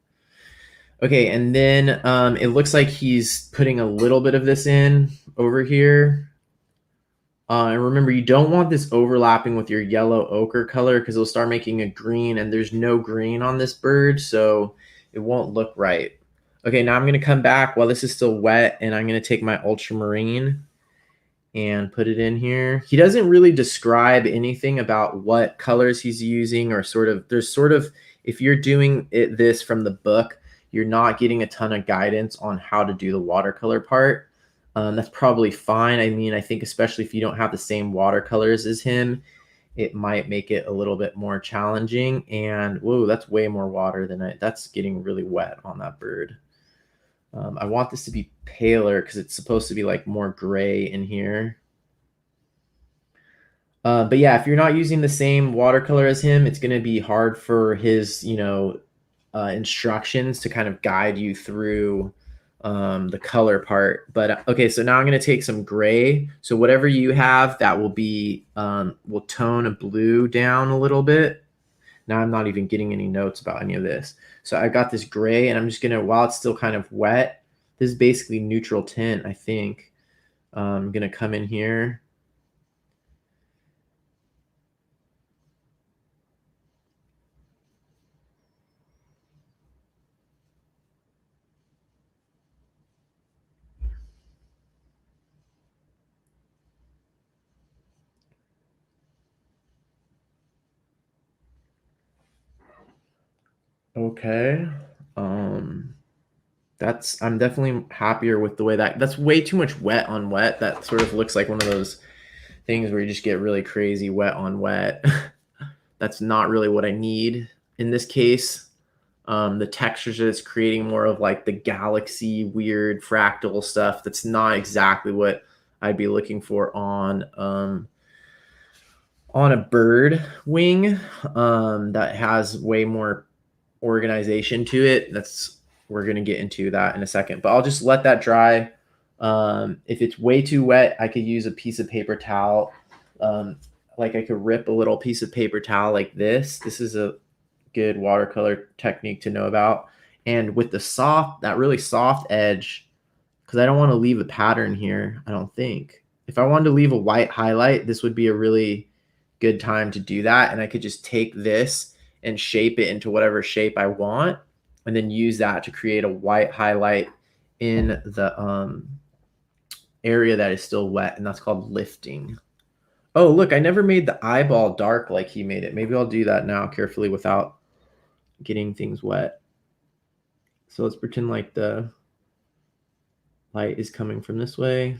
Okay, and then it looks like he's putting a little bit of this in over here. And remember, you don't want this overlapping with your yellow ochre color because it'll start making a green, and there's no green on this bird, so it won't look right. Okay, now I'm going to come back while this is still wet, and I'm going to take my ultramarine and put it in here. He doesn't really describe anything about what colors he's using, or if you're doing this from the book, you're not getting a ton of guidance on how to do the watercolor part. That's probably fine. I mean, I think especially if you don't have the same watercolors as him, it might make it a little bit more challenging. And whoa, that's way more water that's getting really wet on that bird. I want this to be paler because it's supposed to be like more gray in here. But yeah, if you're not using the same watercolor as him, it's going to be hard for his, instructions to kind of guide you through the color part. But okay, so now I'm going to take some gray. So whatever you have, that will be, will tone a blue down a little bit. Now I'm not even getting any notes about any of this. So I got this gray, and I'm just going to, while it's still kind of wet, this is basically neutral tint, I think. I'm going to come in here. Okay. I'm definitely happier with the way that's way too much wet on wet. That sort of looks like one of those things where you just get really crazy wet on wet. That's not really what I need in this case. The textures that it's creating more of like the galaxy weird fractal stuff. That's not exactly what I'd be looking for on a bird wing that has way more organization to it. We're going to get into that in a second, but I'll just let that dry. If it's way too wet, I could use a piece of paper towel. Like I could rip a little piece of paper towel like this. This is a good watercolor technique to know about. And with that really soft edge, because I don't want to leave a pattern here, I don't think. If I wanted to leave a white highlight, this would be a really good time to do that. And I could just take this and shape it into whatever shape I want, and then use that to create a white highlight in the area that is still wet, and that's called lifting. Oh, look, I never made the eyeball dark like he made it. Maybe I'll do that now carefully without getting things wet. So let's pretend like the light is coming from this way.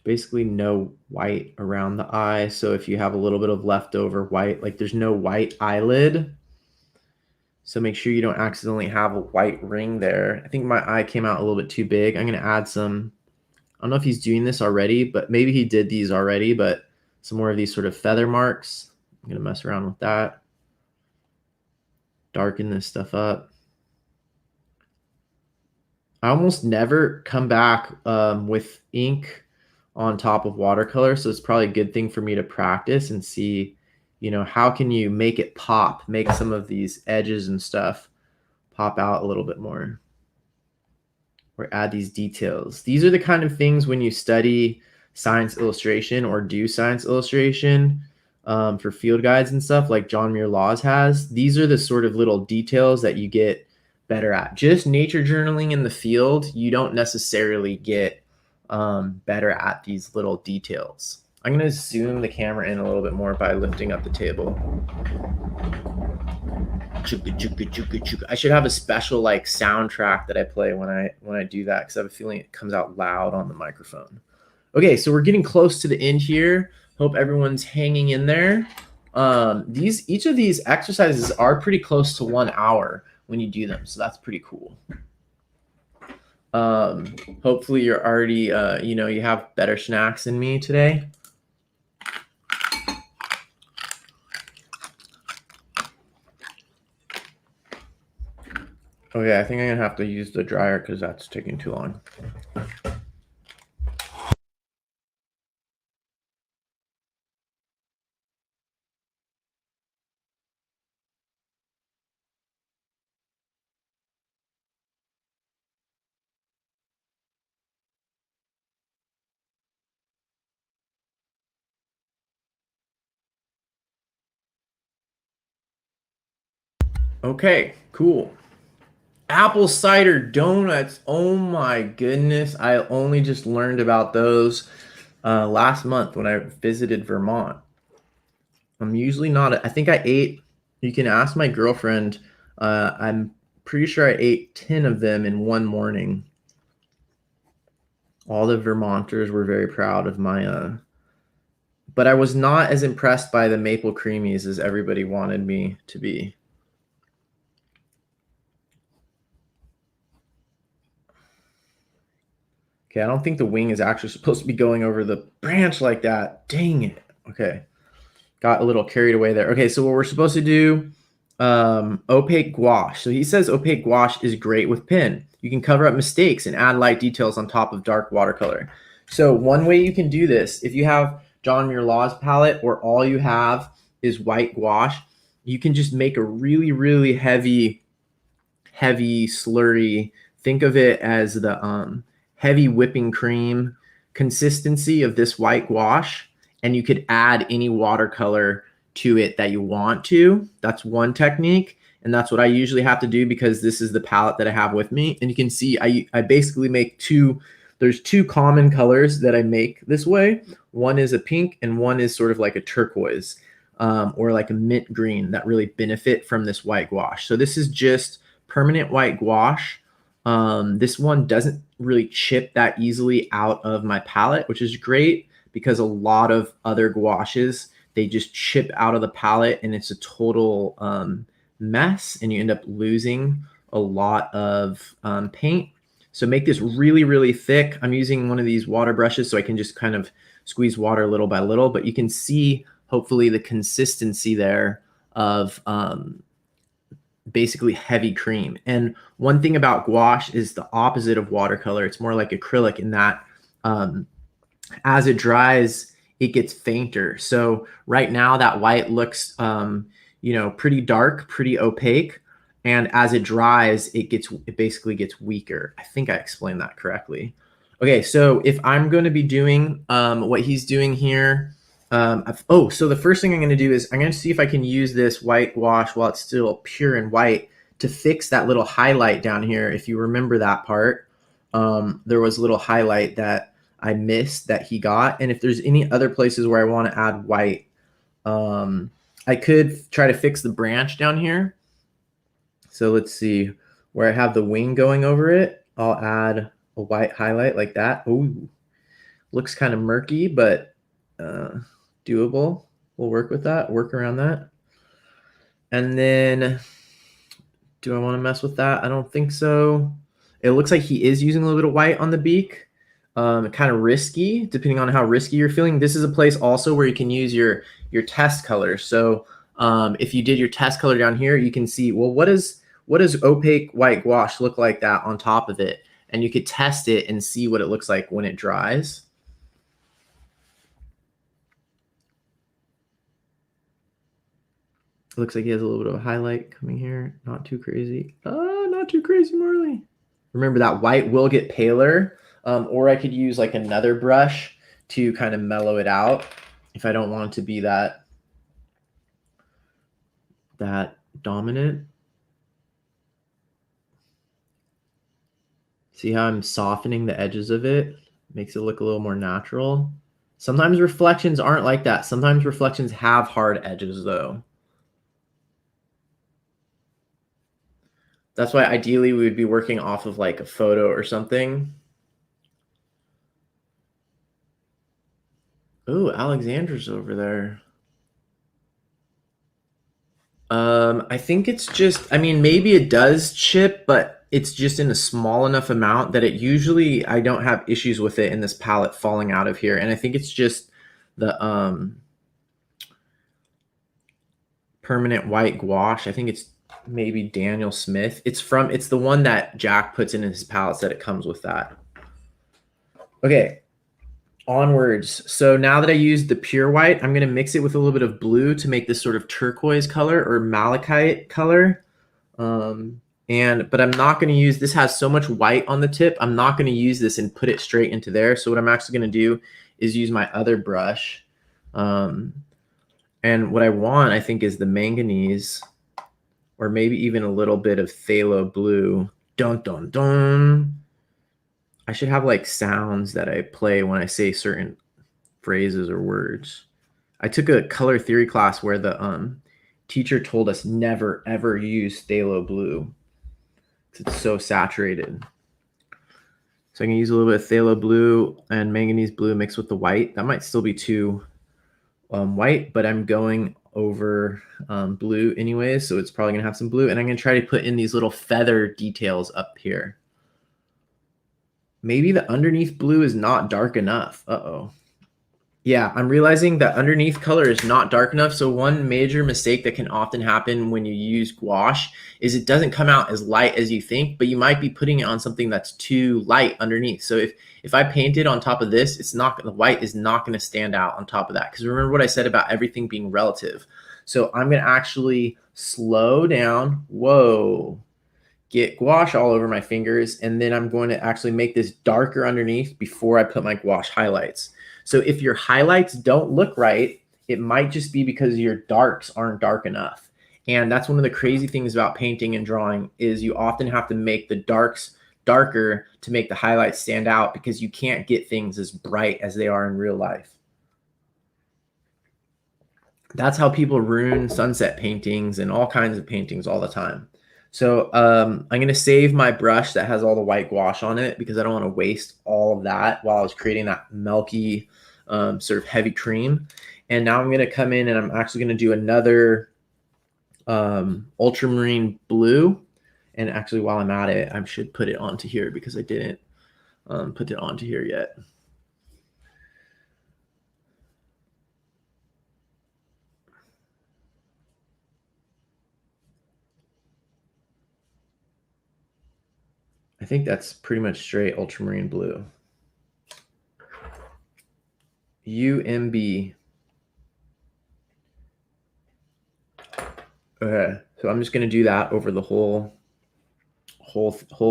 Basically no white around the eye. So if you have a little bit of leftover white, like there's no white eyelid. So make sure you don't accidentally have a white ring there. I think my eye came out a little bit too big. I'm going to add some, I don't know if he's doing this already, but maybe he did these already, but some more of these sort of feather marks. I'm going to mess around with that. darken this stuff up. I almost never come back with ink on top of watercolor, so it's probably a good thing for me to practice and see, you know, how can you make it pop, make some of these edges and stuff pop out a little bit more, or add these details. These are the kind of things when you study science illustration or do science illustration for field guides and stuff like John Muir Laws has. These are the sort of little details that you get better at. Just nature journaling in the field, you don't necessarily get better at these little details. I'm going to zoom the camera in a little bit more by lifting up the table. I should have a special like soundtrack that I play when I do that, because I have a feeling it comes out loud on the microphone. Okay, so we're getting close to the end here. Hope everyone's hanging in there. Each of these exercises are pretty close to 1 hour when you do them, so that's pretty cool. Hopefully you're already, you have better snacks than me today. Okay, I think I'm gonna have to use the dryer because that's taking too long. Okay, cool. Apple cider donuts. Oh my goodness. I only just learned about those last month when I visited Vermont. I'm usually not, I think I ate, you can ask my girlfriend. I'm pretty sure I ate 10 of them in one morning. All the Vermonters were very proud of my, but I was not as impressed by the maple creamies as everybody wanted me to be. Okay, I don't think the wing is actually supposed to be going over the branch like that. Dang it. Okay, got a little carried away there. Okay, so what we're supposed to do, opaque gouache. So he says opaque gouache is great with pen. You can cover up mistakes and add light details on top of dark watercolor. So one way you can do this, if you have John Muir Laws palette or all you have is white gouache, you can just make a really, really heavy slurry. Think of it as the heavy whipping cream consistency of this white gouache, and you could add any watercolor to it that you want to. That's one technique, and that's what I usually have to do because this is the palette that I have with me. And you can see I basically make there's two common colors that I make this way. One is a pink and one is sort of like a turquoise or like a mint green that really benefit from this white gouache. So this is just permanent white gouache. This one doesn't really chip that easily out of my palette, which is great because a lot of other gouaches, they just chip out of the palette and it's a total mess and you end up losing a lot of paint. So make this really, really thick. I'm using one of these water brushes so I can just kind of squeeze water little by little, but you can see hopefully the consistency there of basically heavy cream. And one thing about gouache is the opposite of watercolor. It's more like acrylic in that as it dries, it gets fainter. So right now that white looks, pretty dark, pretty opaque. And as it dries, it basically gets weaker. I think I explained that correctly. Okay, so if I'm going to be doing what he's doing here, so the first thing I'm going to do is I'm going to see if I can use this white gouache while it's still pure and white to fix that little highlight down here. If you remember that part, there was a little highlight that I missed that he got. And if there's any other places where I want to add white, I could try to fix the branch down here. So let's see where I have the wing going over it. I'll add a white highlight like that. Ooh, looks kind of murky, but doable. We'll work with that, work around that. And then do I want to mess with that? I don't think so. It looks like he is using a little bit of white on the beak. Kind of risky, depending on how risky you're feeling. This is a place also where you can use your test colors. So If you did your test color down here, you can see, well, what does opaque white gouache look like that on top of it? And you could test it and see what it looks like when it dries. It looks like he has a little bit of a highlight coming here. Not too crazy. Not too crazy, Marley. Remember that white will get paler, or I could use like another brush to kind of mellow it out if I don't want it to be that dominant. See how I'm softening the edges of it? Makes it look a little more natural. Sometimes reflections aren't like that. Sometimes reflections have hard edges though. That's why ideally we would be working off of like a photo or something. Oh, Alexandra's over there. I think it's just, I mean, maybe it does chip, but it's just in a small enough amount that it usually, I don't have issues with it in this palette falling out of here. And I think it's just the permanent white gouache. I think it's maybe Daniel Smith. It's the one that Jack puts in his palettes that it comes with that. Okay, onwards. So now that I used the pure white, I'm going to mix it with a little bit of blue to make this sort of turquoise color or malachite color. But I'm not going to use, this has so much white on the tip, I'm not going to use this and put it straight into there. So what I'm actually going to do is use my other brush. And what I want, I think, is the manganese, or maybe even a little bit of phthalo blue. Dun, dun, dun. I should have like sounds that I play when I say certain phrases or words. I took a color theory class where the teacher told us never ever use phthalo blue. It's so saturated. So I can use a little bit of phthalo blue and manganese blue mixed with the white. That might still be too white, but I'm going over blue anyways, so it's probably gonna have some blue. And I'm gonna try to put in these little feather details up here. Maybe the underneath blue is not dark enough. Uh-oh. Yeah, I'm realizing that underneath color is not dark enough. So one major mistake that can often happen when you use gouache is it doesn't come out as light as you think, but you might be putting it on something that's too light underneath. So if I paint it on top of this, the white is not going to stand out on top of that. Because remember what I said about everything being relative. So I'm going to actually slow down. Whoa. Get gouache all over my fingers, and then I'm going to actually make this darker underneath before I put my gouache highlights. So if your highlights don't look right, it might just be because your darks aren't dark enough. And that's one of the crazy things about painting and drawing is you often have to make the darks darker to make the highlights stand out because you can't get things as bright as they are in real life. That's how people ruin sunset paintings and all kinds of paintings all the time. So I'm going to save my brush that has all the white gouache on it because I don't want to waste all of that while I was creating that milky sort of heavy cream. And now I'm going to come in and I'm actually going to do another ultramarine blue. And actually while I'm at it, I should put it onto here because I didn't put it onto here yet. I think that's pretty much straight ultramarine blue. UMB. Okay, so I'm just going to do that over the whole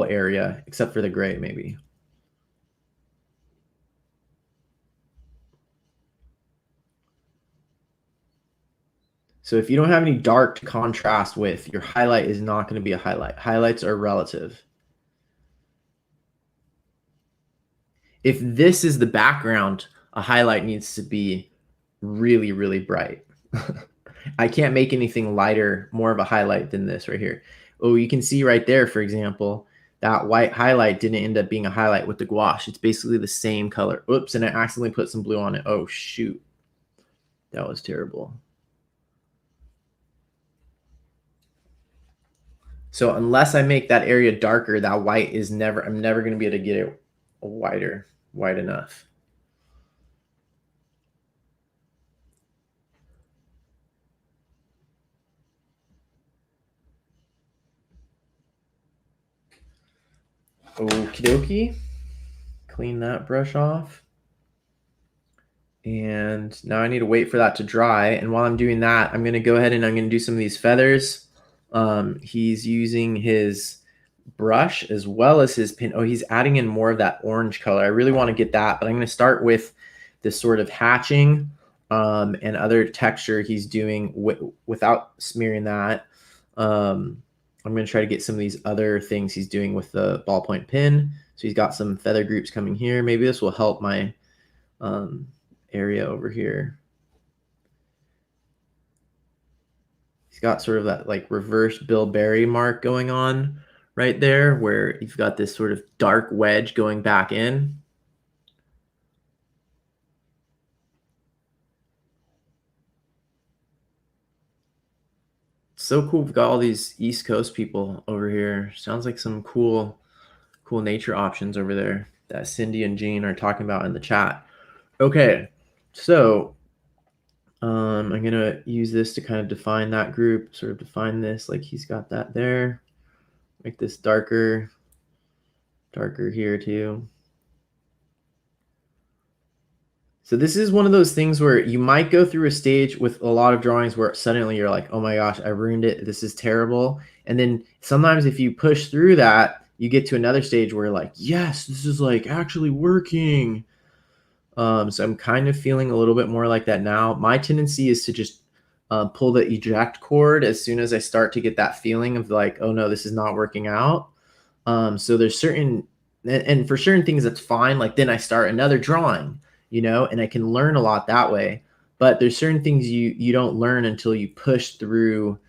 area, except for the gray maybe. So if you don't have any dark to contrast with, your highlight is not going to be a highlight. Highlights are relative. If this is the background, a highlight needs to be really, really bright. I can't make anything lighter, more of a highlight than this right here. Oh, you can see right there, for example, that white highlight didn't end up being a highlight with the gouache. It's basically the same color. Oops, and I accidentally put some blue on it. Oh, shoot. That was terrible. So unless I make that area darker, that white is never, I'm never going to be able to get it white enough. Okie dokie. Clean that brush off. And now I need to wait for that to dry. And while I'm doing that, I'm going to go ahead and I'm going to do some of these feathers. He's using his brush as well as his pin. Oh, he's adding in more of that orange color. I really want to get that, but I'm going to start with this sort of hatching and other texture he's doing without smearing that. I'm going to try to get some of these other things he's doing with the ballpoint pen. So he's got some feather groups coming here. Maybe this will help my area over here. He's got sort of that like reverse Bill Berry mark going on right there, where you've got this sort of dark wedge going back in. It's so cool. We've got all these East Coast people over here. Sounds like some cool nature options over there that Cindy and Jean are talking about in the chat. Okay, so I'm gonna use this to kind of define that group, sort of define this, like he's got that there. Make this darker here too. So this is one of those things where you might go through a stage with a lot of drawings where suddenly you're like, oh my gosh, I ruined it. This is terrible. And then sometimes if you push through that, you get to another stage where you're like, yes, this is like actually working. So I'm kind of feeling a little bit more like that now. My tendency is to just pull the eject cord as soon as I start to get that feeling of like, oh no, this is not working out. So there's certain, and for certain things that's fine. Like then I start another drawing, you know, and I can learn a lot that way. But there's certain things you don't learn until you push through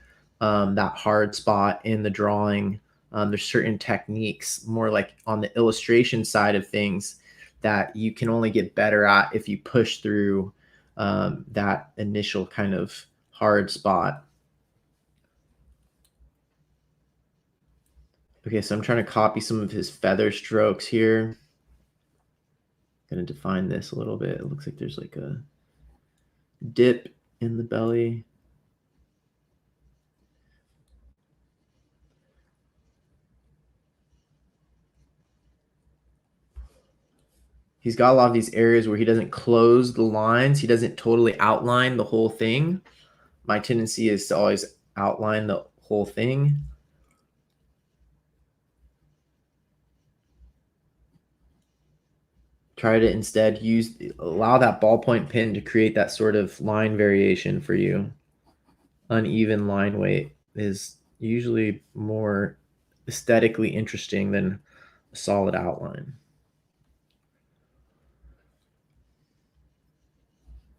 that hard spot in the drawing. There's certain techniques, more like on the illustration side of things, that you can only get better at if you push through that initial kind of hard spot. Okay, so I'm trying to copy some of his feather strokes here. Going to define this a little bit. It looks like there's like a dip in the belly. He's got a lot of these areas where he doesn't close the lines. He doesn't totally outline the whole thing. My tendency is to always outline the whole thing. Try to instead allow that ballpoint pen to create that sort of line variation for you. Uneven line weight is usually more aesthetically interesting than a solid outline.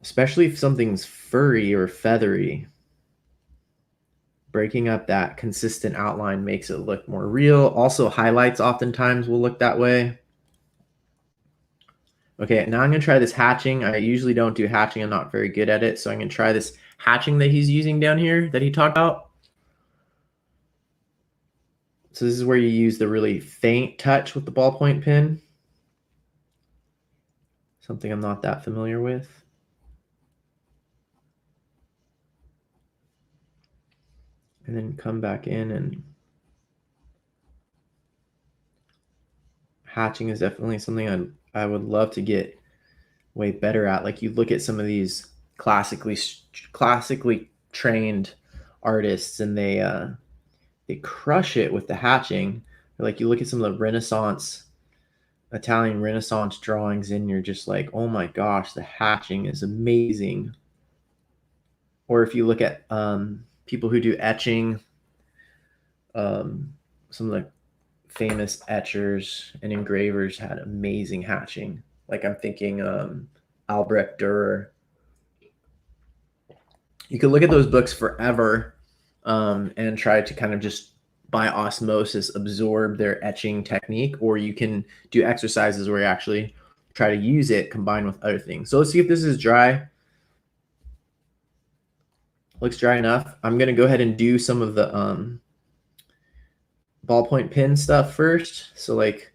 Especially if something's furry or feathery. Breaking up that consistent outline makes it look more real. Also, highlights oftentimes will look that way. Okay, now I'm going to try this hatching. I usually don't do hatching. I'm not very good at it. So I'm going to try this hatching that he's using down here that he talked about. So this is where you use the really faint touch with the ballpoint pen. Something I'm not that familiar with. And then come back in, and hatching is definitely something I would love to get way better at. Like you look at some of these classically trained artists, and they crush it with the hatching. Like you look at some of the Italian Renaissance drawings, and you're just like, oh my gosh, the hatching is amazing. Or if you look at people who do etching, some of the famous etchers and engravers had amazing hatching. Like I'm thinking Albrecht Dürer. You could look at those books forever and try to kind of just by osmosis absorb their etching technique, or you can do exercises where you actually try to use it combined with other things. So let's see if this is dry. Looks dry enough. I'm going to go ahead and do some of the ballpoint pen stuff first. So like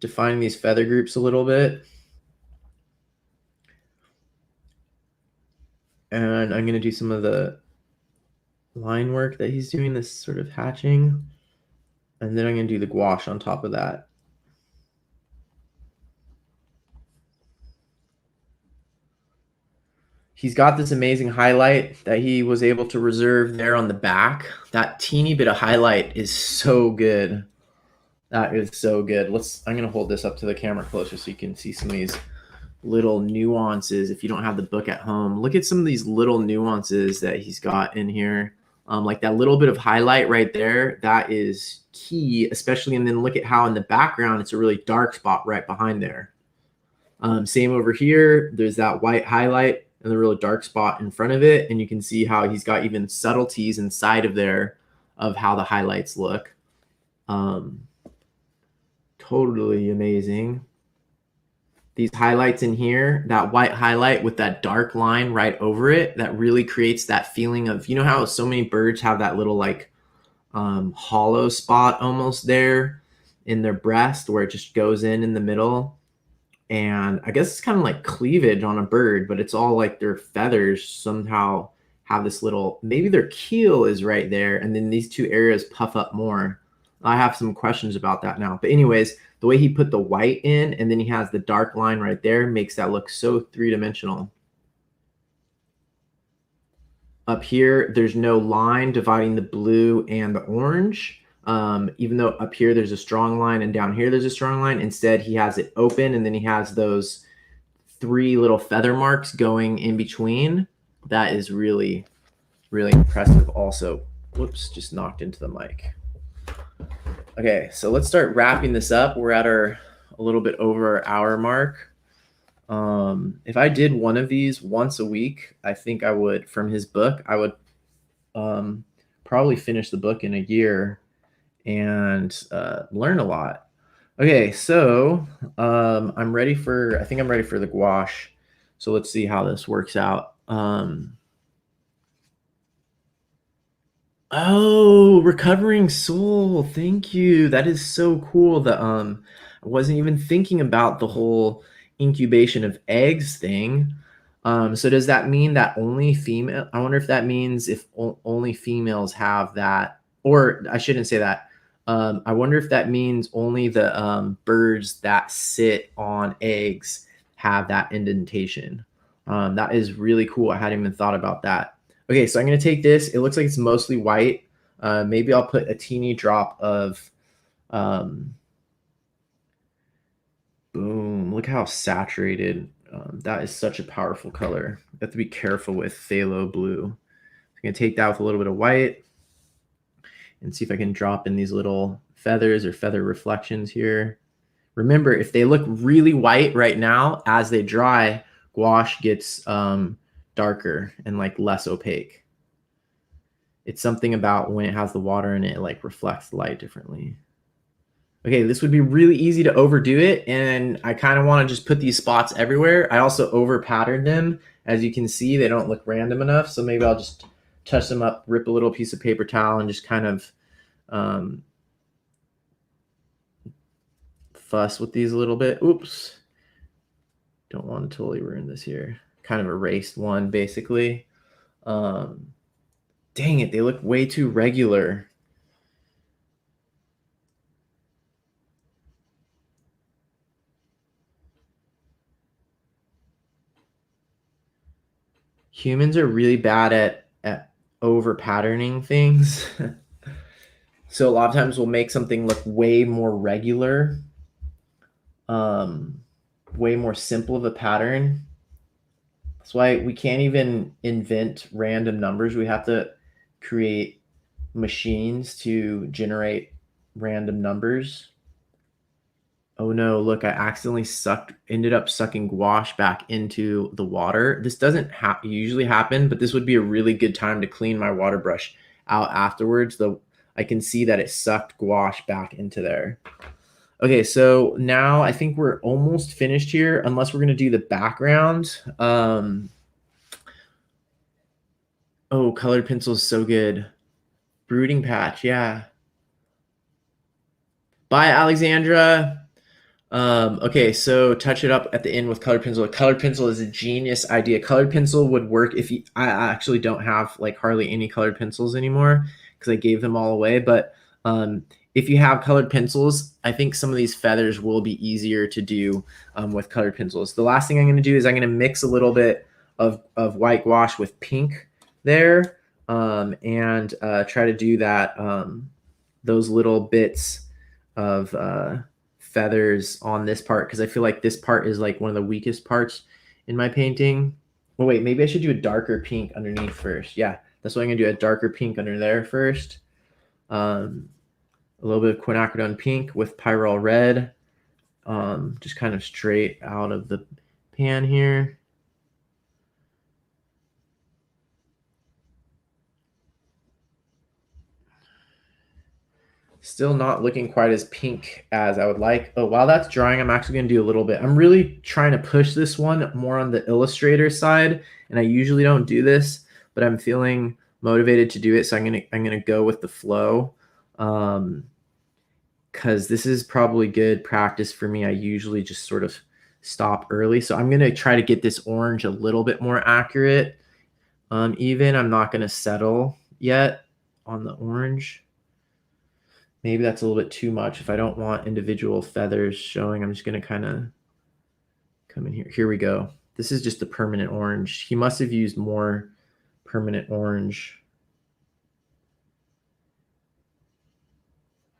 defining these feather groups a little bit. And I'm going to do some of the line work that he's doing, this sort of hatching. And then I'm going to do the gouache on top of that. he's got this amazing highlight that he was able to reserve there on the back. That teeny bit of highlight is so good. That is so good. I'm going to hold this up to the camera closer so you can see some of these little nuances. If you don't have the book at home, look at some of these little nuances that he's got in here. Like that little bit of highlight right there, that is key, especially. And then look at how in the background, it's a really dark spot right behind there. Same over here. There's that white highlight and the really dark spot in front of it. And you can see how he's got even subtleties inside of there of how the highlights look. Totally amazing. These highlights in here, that white highlight with that dark line right over it, that really creates that feeling of, you know how so many birds have that little like hollow spot almost there in their breast where it just goes in the middle. And I guess it's kind of like cleavage on a bird, but it's all like their feathers somehow have this little, maybe their keel is right there. And then these two areas puff up more. I have some questions about that now. But anyways, the way he put the white in and then he has the dark line right there makes that look so three-dimensional. Up here, there's no line dividing the blue and the orange. Even though up here there's a strong line and down here there's a strong line, instead he has it open and then he has those three little feather marks going in between. That is really, really impressive also. Whoops, just knocked into the mic. Okay, so let's start wrapping this up. We're at a little bit over our hour mark. If I did one of these once a week, I think I would, from his book, I would probably finish the book in a year and learn a lot. Okay, so I think I'm ready for the gouache. So let's see how this works out. Oh, recovering soul. Thank you. That is so cool. I wasn't even thinking about the whole incubation of eggs thing. So does that mean that only female? I wonder if that means if only females have that, or I shouldn't say that. I wonder if that means only the birds that sit on eggs have that indentation. That is really cool. I hadn't even thought about that. Okay, so I'm going to take this. It looks like it's mostly white. Maybe I'll put a teeny drop of, boom, look how saturated. That is such a powerful color. You have to be careful with phthalo blue. I'm going to take that with a little bit of white and see if I can drop in these little feathers or feather reflections here. Remember, if they look really white right now, as they dry, gouache gets darker and like less opaque. It's something about when it has the water in it, it like reflects light differently. Okay, this would be really easy to overdo it, and I kind of want to just put these spots everywhere. I also over patterned them. As you can see, they don't look random enough, so maybe I'll just touch them up, rip a little piece of paper towel, and just kind of fuss with these a little bit. Oops. Don't want to totally ruin this here. Kind of erased one, basically. Dang it, they look way too regular. Humans are really bad at over patterning things. So a lot of times we'll make something look way more regular, way more simple of a pattern. That's why we can't even invent random numbers. We have to create machines to generate random numbers. Oh no, look, I accidentally ended up sucking gouache back into the water. This doesn't usually happen, but this would be a really good time to clean my water brush out afterwards. Though I can see that it sucked gouache back into there. Okay, so now I think we're almost finished here, unless we're gonna do the background. Oh, colored pencil is so good. Brooding patch, yeah. Bye, Alexandra. Okay, so touch it up at the end with colored pencil. A colored pencil is a genius idea. Colored pencil would work if I actually don't have like hardly any colored pencils anymore because I gave them all away. But if you have colored pencils, I think some of these feathers will be easier to do with colored pencils. The last thing I'm going to do is I'm going to mix a little bit of white gouache with pink there, and try to do that, those little bits of feathers on this part, because I feel like this part is like one of the weakest parts in my painting. Oh wait, maybe I should do a darker pink underneath first. Yeah, that's what I'm gonna do, a darker pink under there first. A little bit of quinacridone pink with pyrrole red, just kind of straight out of the pan here. Still not looking quite as pink as I would like. Oh, while that's drying, I'm actually going to do a little bit. I'm really trying to push this one more on the illustrator side, and I usually don't do this, but I'm feeling motivated to do it, so I'm gonna go with the flow, because this is probably good practice for me. I usually just sort of stop early, so I'm gonna try to get this orange a little bit more accurate. Even I'm not gonna settle yet on the orange. Maybe that's a little bit too much. If I don't want individual feathers showing, I'm just going to kind of come in here. Here we go. This is just the permanent orange. He must have used more permanent orange.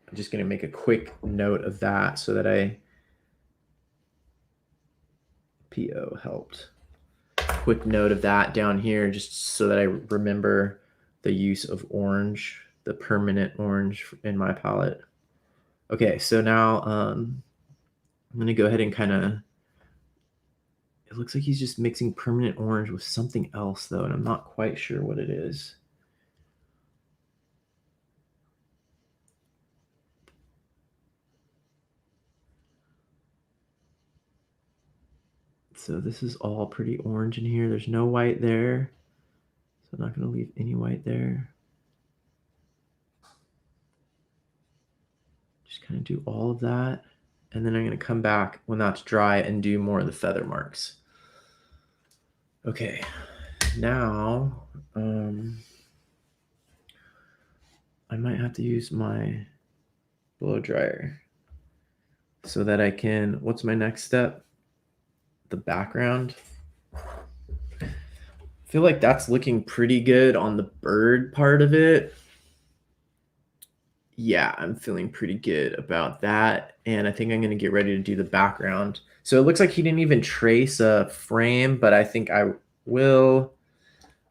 I'm just going to make a quick note of that so that PO helped. Quick note of that down here, just so that I remember the use of orange, the permanent orange in my palette. Okay, so now I'm going to go ahead and kind of, it looks like he's just mixing permanent orange with something else though, and I'm not quite sure what it is. So this is all pretty orange in here. There's no white there, so I'm not going to leave any white there. Just kind of do all of that, and then I'm going to come back when that's dry and do more of the feather marks. Okay, now I might have to use my blow dryer so that I can, what's my next step? The background. I feel like that's looking pretty good on the bird part of it. Yeah, I'm feeling pretty good about that. And I think I'm going to get ready to do the background. So it looks like he didn't even trace a frame, but I think I will.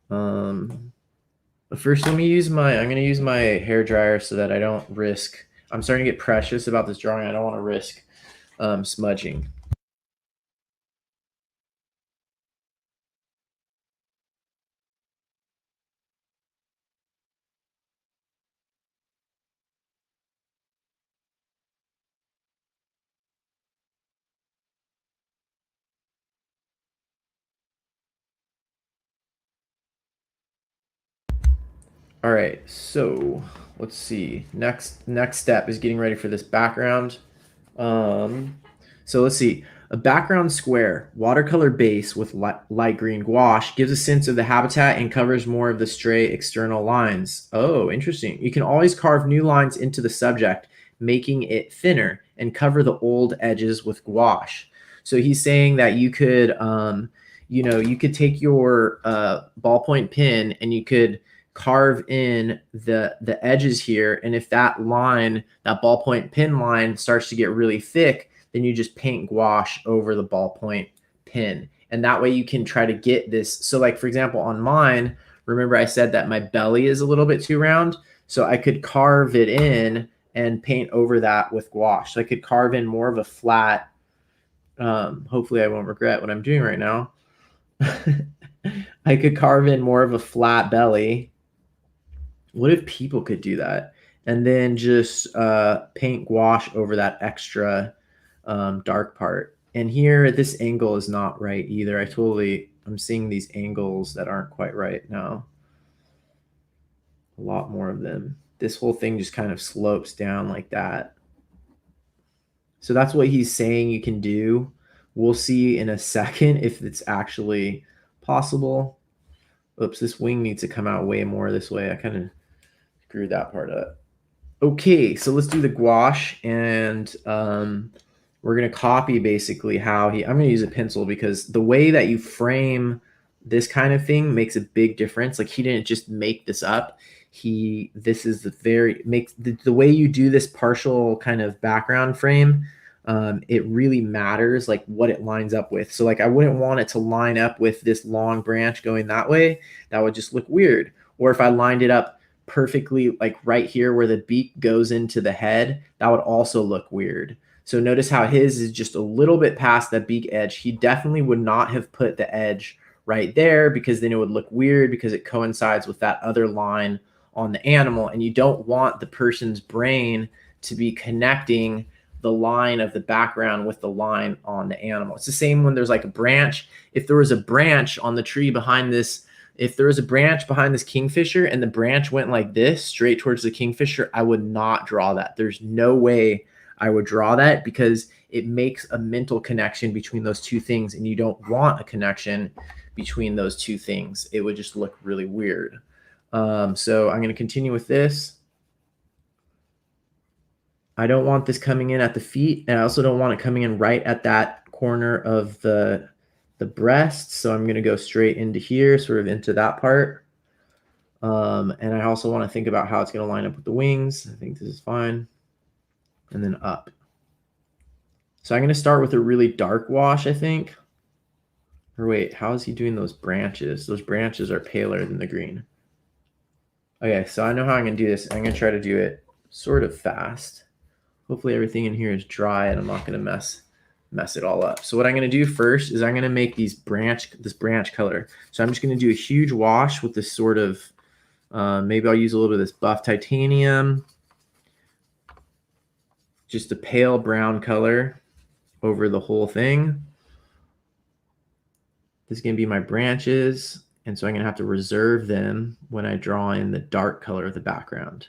First, I'm going to use my hair dryer so that I don't risk, I'm starting to get precious about this drawing. I don't want to risk smudging. All right, so let's see. Next step is getting ready for this background. So let's see. A background square, watercolor base with light green gouache gives a sense of the habitat and covers more of the stray external lines. Oh, interesting. You can always carve new lines into the subject, making it thinner, and cover the old edges with gouache. So he's saying that you could, you could take your ballpoint pen and you could carve in the edges here, and if that line, that ballpoint pen line, starts to get really thick, then you just paint gouache over the ballpoint pen, and that way you can try to get this. So like for example on mine, remember I said that my belly is a little bit too round, so I could carve it in and paint over that with gouache. So I could carve in more of a flat, hopefully I won't regret what I'm doing right now. I could carve in more of a flat belly. What if people could do that? And then just paint gouache over that extra dark part. And here, this angle is not right either. I'm seeing these angles that aren't quite right now. A lot more of them. This whole thing just kind of slopes down like that. So that's what he's saying you can do. We'll see in a second if it's actually possible. Oops, this wing needs to come out way more this way. I kind of screwed that part up. Okay, so let's do the gouache, and we're going to copy basically how I'm going to use a pencil because the way that you frame this kind of thing makes a big difference. Like he didn't just make this up. This is the way you do this partial kind of background frame. It really matters like what it lines up with. So like I wouldn't want it to line up with this long branch going that way. That would just look weird. Or if I lined it up perfectly like right here where the beak goes into the head, that would also look weird. So notice how his is just a little bit past that beak edge. He definitely would not have put the edge right there because then it would look weird because it coincides with that other line on the animal. And you don't want the person's brain to be connecting the line of the background with the line on the animal. It's the same when there's like a branch. If there was a branch on the tree behind this, if there was a branch behind this kingfisher and the branch went like this straight towards the kingfisher, I would not draw that. There's no way I would draw that because it makes a mental connection between those two things, and you don't want a connection between those two things. It would just look really weird. So I'm going to continue with this. I don't want this coming in at the feet, and I also don't want it coming in right at that corner of the breast. So I'm going to go straight into here, sort of into that part. And I also want to think about how it's going to line up with the wings. I think this is fine. And then up. So I'm going to start with a really dark wash, I think. Or wait, how is he doing those branches? Those branches are paler than the green. Okay, so I know how I'm going to do this. I'm going to try to do it sort of fast. Hopefully everything in here is dry and I'm not going to mess it all up. So what I'm going to do first is I'm going to make this branch color. So I'm just going to do a huge wash with this sort of, maybe I'll use a little bit of this buff titanium. Just a pale brown color over the whole thing. This is going to be my branches. And so I'm going to have to reserve them when I draw in the dark color of the background.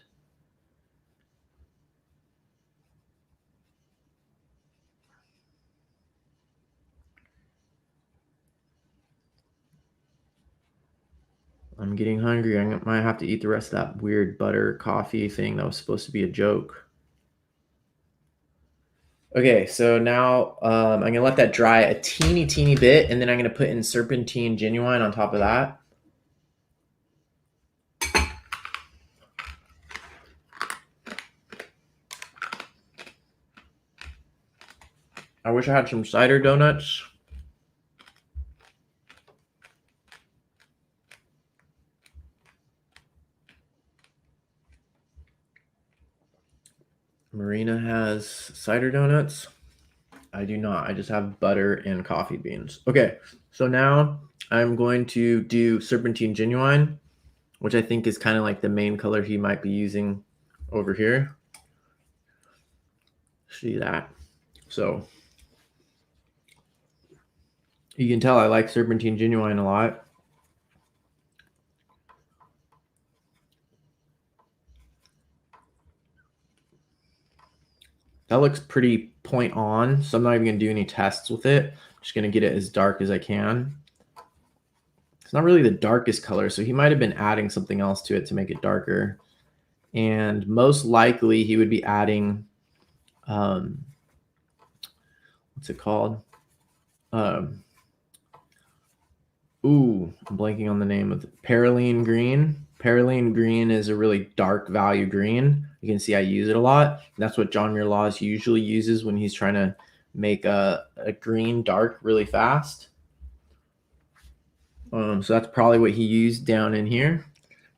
I'm getting hungry. I might have to eat the rest of that weird butter coffee thing that was supposed to be a joke. Okay, so now I'm going to let that dry a teeny bit, and then I'm going to put in Serpentine Genuine on top of that. I wish I had some cider donuts. Marina has cider donuts. I do not. I just have butter and coffee beans. Okay, so now I'm going to do Serpentine Genuine, which I think is kind of like the main color he might be using over here. See that? So you can tell I like Serpentine Genuine a lot. That looks pretty point on, so I'm not even going to do any tests with it. I'm just going to get it as dark as I can. It's not really the darkest color, so he might have been adding something else to it to make it darker. And most likely he would be adding, what's it called? I'm blanking on the name of it. Perylene green. Perylene green is a really dark value green. You can see I use it a lot. That's what John Muir Laws usually uses when he's trying to make a green dark really fast. So that's probably what he used down in here.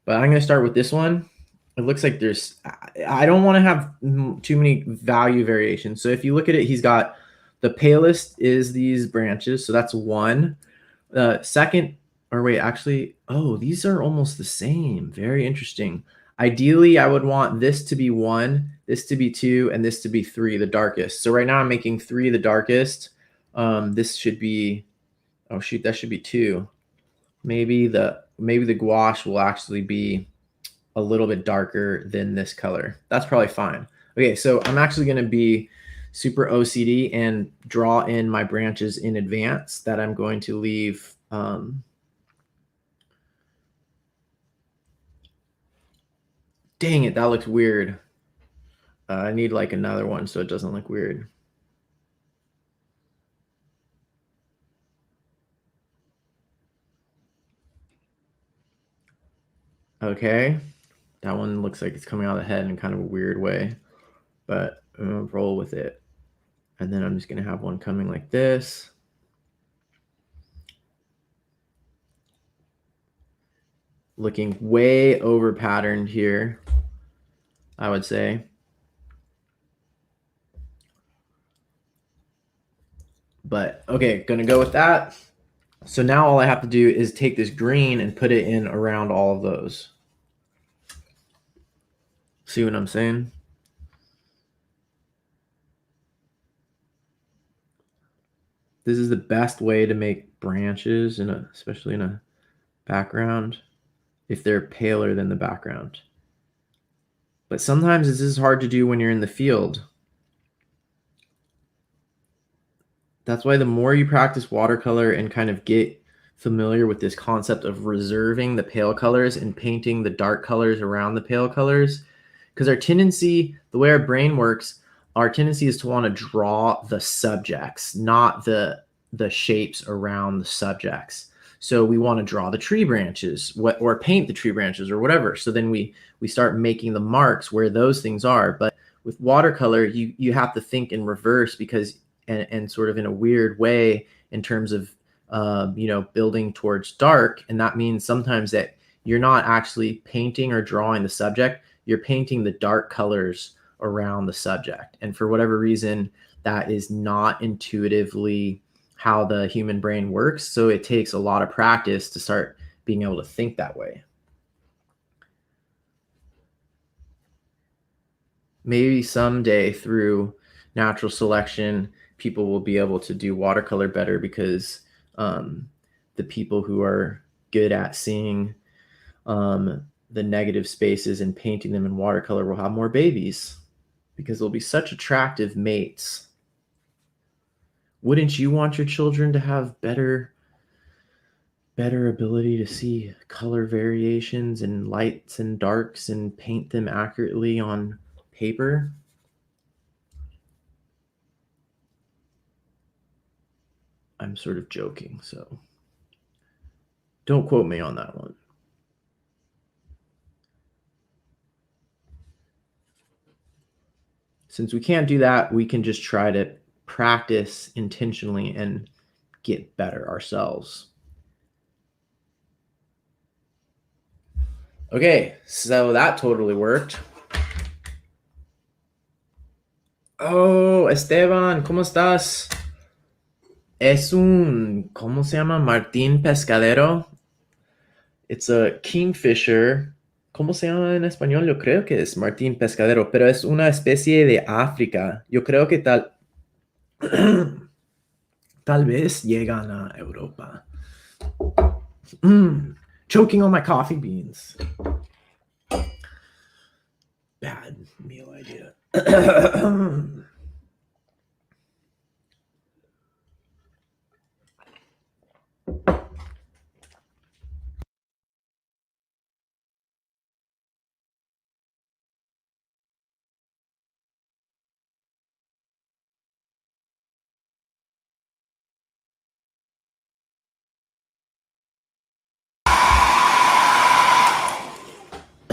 But I'm going to start with this one. It looks like I don't want to have too many value variations. So if you look at it, he's got the palest is these branches. So that's one. Second, or wait, actually, these are almost the same. Very interesting. Ideally, I would want this to be 1, this to be 2, and this to be 3, the darkest. So right now I'm making 3 the darkest. This should be, oh shoot, that should be 2. Maybe the gouache will actually be a little bit darker than this color. That's probably fine. Okay, so I'm actually going to be super OCD and draw in my branches in advance that I'm going to leave. Dang it, that looks weird. I need like another one so it doesn't look weird. Okay, that one looks like it's coming out of the head in kind of a weird way, but I'm gonna roll with it. And then I'm just gonna have one coming like this. Looking way over patterned here, I would say. But okay, gonna go with that. So now all I have to do is take this green and put it in around all of those. See what I'm saying? This is the best way to make branches, especially in a background, if they're paler than the background. But sometimes this is hard to do when you're in the field. That's why the more you practice watercolor and kind of get familiar with this concept of reserving the pale colors and painting the dark colors around the pale colors, because our tendency, the way our brain works, our tendency is to want to draw the subjects, not the shapes around the subjects. So we want to draw the tree branches, or paint the tree branches or whatever. So then we start making the marks where those things are. But with watercolor, you have to think in reverse, because and sort of in a weird way in terms of building towards dark. And that means sometimes that you're not actually painting or drawing the subject, you're painting the dark colors around the subject. And for whatever reason, that is not intuitively how the human brain works. So it takes a lot of practice to start being able to think that way. Maybe someday through natural selection, people will be able to do watercolor better, because the people who are good at seeing the negative spaces and painting them in watercolor will have more babies, because they'll be such attractive mates. Wouldn't you want your children to have better ability to see color variations and lights and darks and paint them accurately on paper? I'm sort of joking, so don't quote me on that one. Since we can't do that, we can just try to practice intentionally and get better ourselves. Okay, so that totally worked. Oh, Esteban, ¿cómo estás? Es ¿cómo se llama? Martín Pescadero. It's a Kingfisher. ¿Cómo se llama en español? Yo creo que es Martín Pescadero, pero es una especie de África. Yo creo que tal vez llegan a Europa. Choking on my coffee beans. Bad meal idea.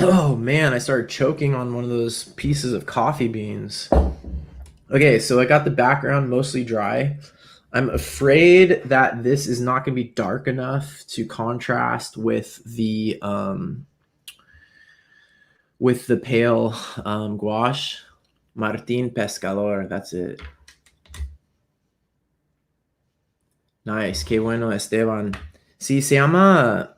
Oh man, I started choking on one of those pieces of coffee beans. Okay, so I got the background mostly dry. I'm afraid that this is not going to be dark enough to contrast with the pale gouache. Martín Pescador, that's it. Nice, qué bueno, Esteban. Sí, se llama,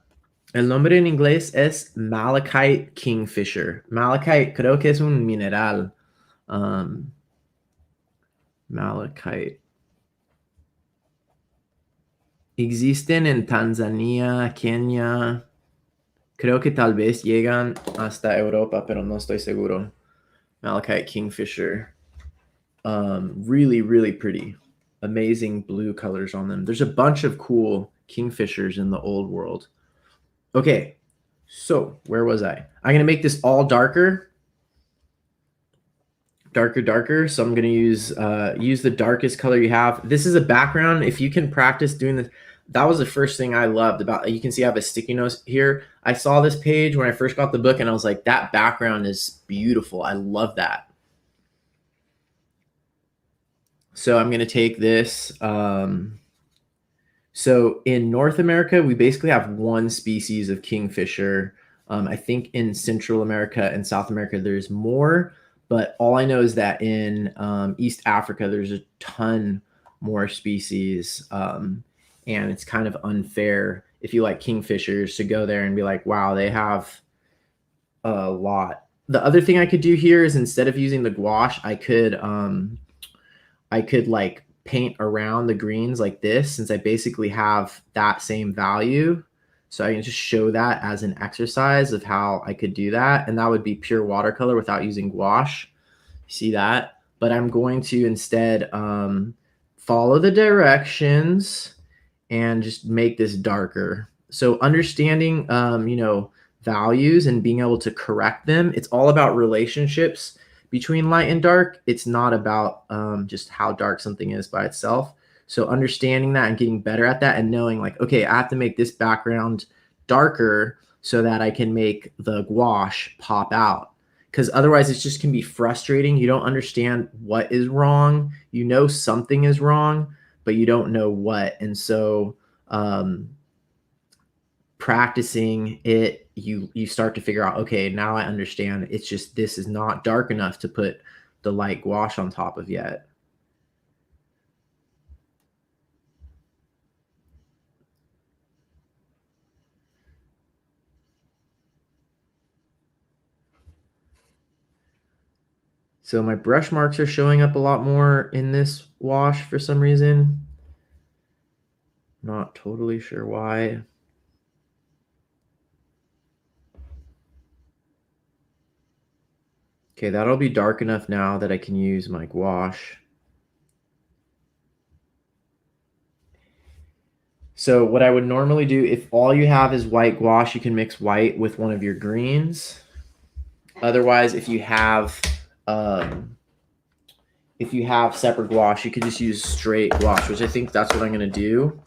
el nombre en inglés es Malachite Kingfisher. Malachite creo que es un mineral. Malachite. Existen en Tanzania, Kenia. Creo que tal vez llegan hasta Europa, pero no estoy seguro. Malachite Kingfisher. Really, really pretty. Amazing blue colors on them. There's a bunch of cool kingfishers in the old world. Okay, so where was I? I'm going to make this all darker. Darker. So I'm going to use the darkest color you have. This is a background. If you can practice doing this, that was the first thing I loved about. You can see I have a sticky note here. I saw this page when I first got the book, and I was like, that background is beautiful. I love that. So I'm gonna take this. So in North America, we basically have one species of kingfisher. I think in Central America and South America, there's more, but all I know is that in East Africa, there's a ton more species. And it's kind of unfair if you like kingfishers to go there and be like, wow, they have a lot. The other thing I could do here is instead of using the gouache, I could like paint around the greens like this, since I basically have that same value. So I can just show that as an exercise of how I could do that. And that would be pure watercolor without using gouache. See that? But I'm going to instead follow the directions and just make this darker. So understanding, values and being able to correct them. It's all about relationships between light and dark. It's not about just how dark something is by itself. So understanding that and getting better at that and knowing like, okay, I have to make this background darker so that I can make the gouache pop out. Because otherwise it just can be frustrating. You don't understand what is wrong. You know something is wrong, but you don't know what. And so practicing it, you start to figure out, okay, now I understand. It's just this is not dark enough to put the light gouache on top of yet. So my brush marks are showing up a lot more in this wash for some reason. Not totally sure why. Okay, that'll be dark enough now that I can use my gouache. So what I would normally do, if all you have is white gouache, you can mix white with one of your greens. Otherwise, if you have separate gouache, you could just use straight gouache, which I think that's what I'm gonna do.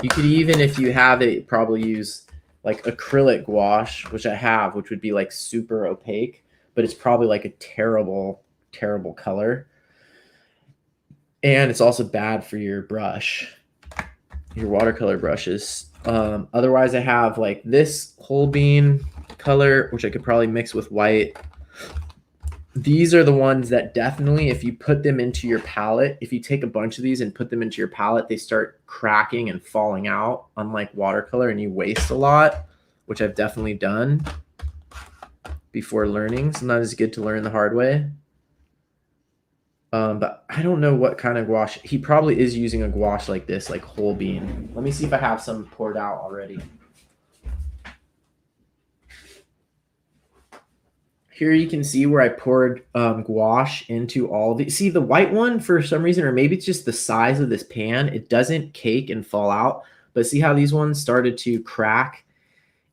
You could even, if you have it, probably use like acrylic gouache, which I have, which would be like super opaque, but it's probably like a terrible, terrible color. And it's also bad for your brush, your watercolor brushes. Otherwise, I have like this whole bean color, which I could probably mix with white. These are the ones that definitely, if you put them into your palette, if you take a bunch of these and put them into your palette, they start cracking and falling out, unlike watercolor, and you waste a lot, which I've definitely done before learning. Sometimes it's good to learn the hard way. But I don't know what kind of gouache. He probably is using a gouache like this, like whole bean. Let me see if I have some poured out already. Here you can see where I poured gouache into all the. See the white one for some reason, or maybe it's just the size of this pan. It doesn't cake and fall out. But see how these ones started to crack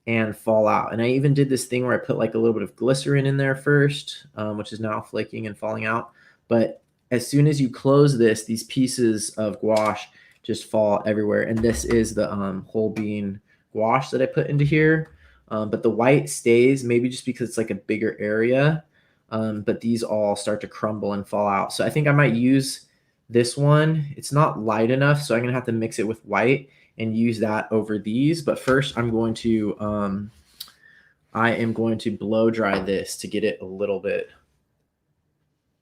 and fall out. And I even did this thing where I put like a little bit of glycerin in there first, which is now flaking and falling out. But as soon as you close this, these pieces of gouache just fall everywhere. And this is the whole bean gouache that I put into here. But the white stays, maybe just because it's like a bigger area. But these all start to crumble and fall out. So I think I might use this one. It's not light enough, so I'm gonna have to mix it with white and use that over these. But first I am going to blow dry this to get it a little bit.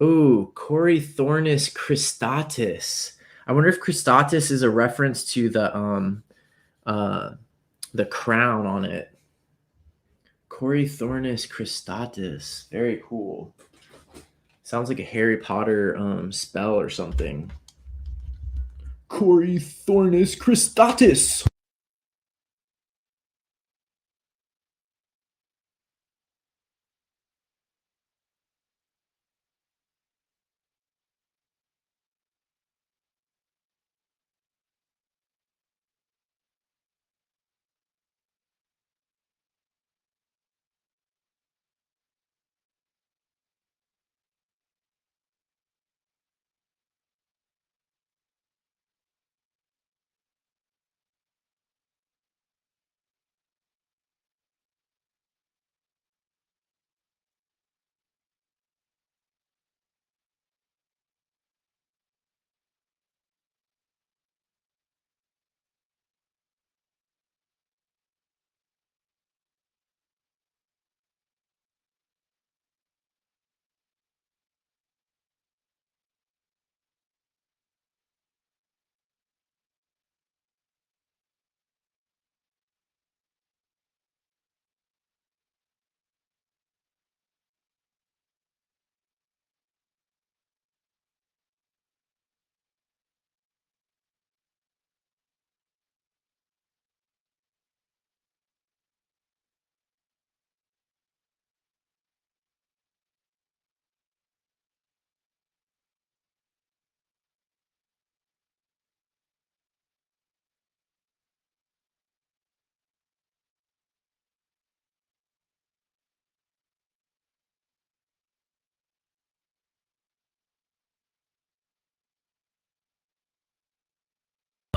Ooh, Corythornis cristatus. I wonder if cristatus is a reference to the crown on it. Corythornis cristatus. Very cool. Sounds like a Harry Potter spell or something. Corythornis cristatus.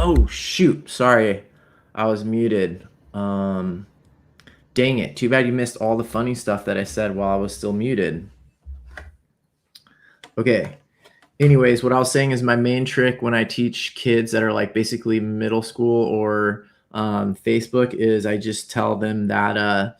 Oh, shoot. Sorry. I was muted. Dang it. Too bad you missed all the funny stuff that I said while I was still muted. Okay. Anyways, what I was saying is my main trick when I teach kids that are like basically middle school or Facebook is I just tell them that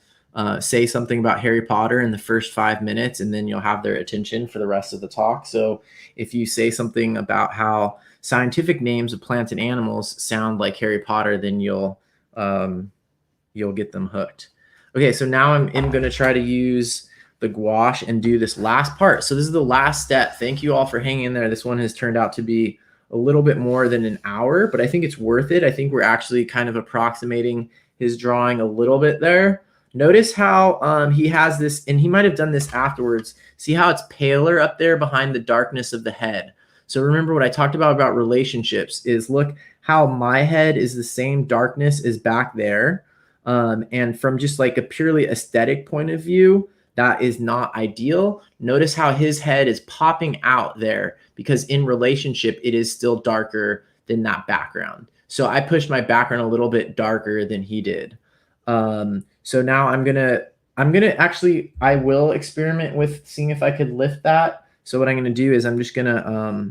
say something about Harry Potter in the first 5 minutes, and then you'll have their attention for the rest of the talk. So if you say something about how scientific names of plants and animals sound like Harry Potter, then you'll get them hooked. Okay, so now I'm going to try to use the gouache and do this last part. So this is the last step. Thank you all for hanging in there. This one has turned out to be a little bit more than an hour, but I think it's worth it. I think we're actually kind of approximating his drawing a little bit there. Notice how he has this, and he might have done this afterwards. See how it's paler up there behind the darkness of the head. So remember what I talked about relationships is look how my head is the same darkness as back there. And from just like a purely aesthetic point of view, that is not ideal. Notice how his head is popping out there because in relationship, it is still darker than that background. So I pushed my background a little bit darker than he did. So now I'm gonna actually, I will experiment with seeing if I could lift that. So what I'm gonna do is I'm just gonna,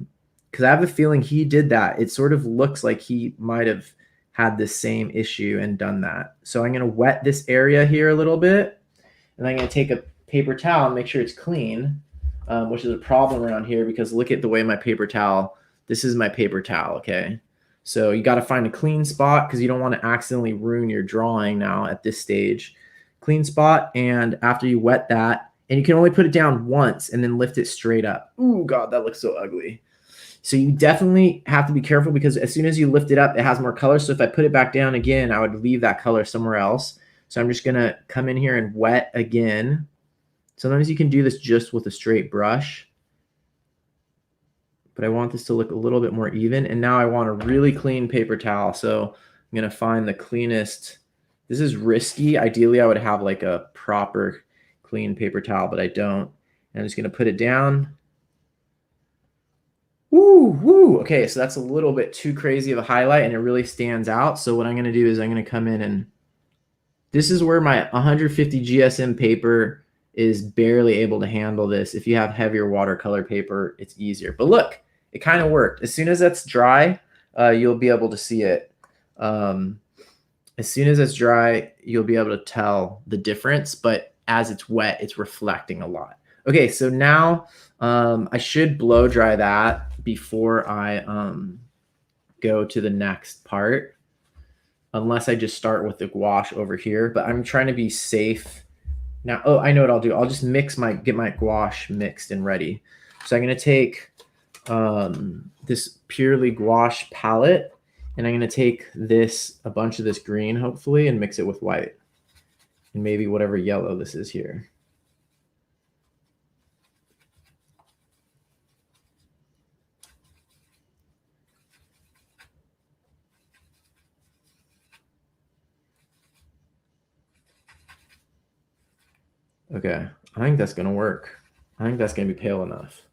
because I have a feeling he did that. It sort of looks like he might have had the same issue and done that. So I'm gonna wet this area here a little bit, and I'm gonna take a paper towel and make sure it's clean, which is a problem around here because look at the way my paper towel, this is my paper towel, okay? So you gotta find a clean spot because you don't wanna accidentally ruin your drawing now at this stage. Clean spot, and after you wet that, and you can only put it down once and then lift it straight up. Ooh, God, that looks so ugly. So you definitely have to be careful because as soon as you lift it up, it has more color. So if I put it back down again, I would leave that color somewhere else. So I'm just gonna come in here and wet again. Sometimes you can do this just with a straight brush, but I want this to look a little bit more even. And now I want a really clean paper towel. So I'm gonna find the cleanest. This is risky. Ideally, I would have like a proper clean paper towel, but I don't. And I'm just gonna put it down. Woo, woo. Okay, so that's a little bit too crazy of a highlight and it really stands out. So what I'm gonna do is I'm gonna come in and this is where my 150 GSM paper is barely able to handle this. If you have heavier watercolor paper, it's easier. But look, it kind of worked. As soon as that's dry, you'll be able to see it. As soon as it's dry, you'll be able to tell the difference. But as it's wet, it's reflecting a lot. Okay, so now I should blow dry that before I go to the next part. Unless I just start with the gouache over here, but I'm trying to be safe. Now, oh, I know what I'll do. I'll just get my gouache mixed and ready. So I'm going to take this purely gouache palette, and I'm going to take a bunch of this green, hopefully, and mix it with white. And maybe whatever yellow this is here. Okay, I think that's going to work. I think that's going to be pale enough.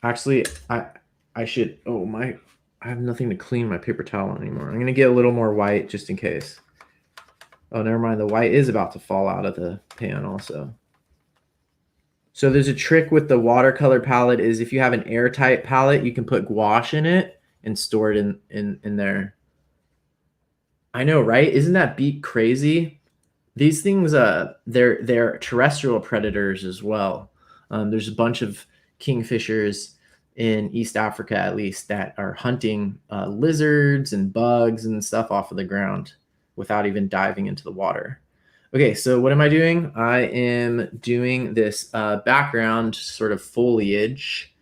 Actually, I should, I have nothing to clean my paper towel anymore. I'm going to get a little more white just in case. Oh, never mind. The white is about to fall out of the pan also. So there's a trick with the watercolor palette is if you have an airtight palette, you can put gouache in it and store it in there. I know, right? Isn't that beak crazy? These things, they're terrestrial predators as well. There's a bunch of kingfishers in East Africa, at least, that are hunting lizards and bugs and stuff off of the ground without even diving into the water. Okay, so what am I doing? I am doing this background sort of foliage,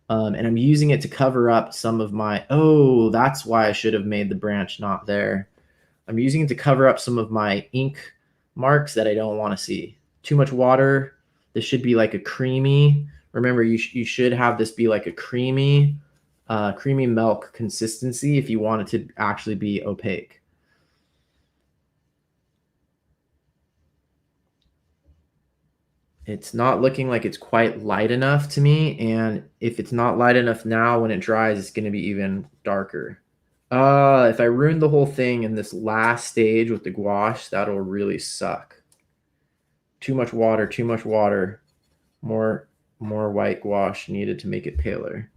and I'm using it to cover up some of my, oh, that's why I should have made the branch not there. I'm using it to cover up some of my ink marks that I don't want to see. Too much water. This should be like a creamy, remember you should have this be like a creamy milk consistency if you want it to actually be opaque. It's not looking like it's quite light enough to me, and if it's not light enough now, when it dries, it's going to be even darker. If I ruin the whole thing in this last stage with the gouache, that'll really suck. Too much water, too much water. More white gouache needed to make it paler.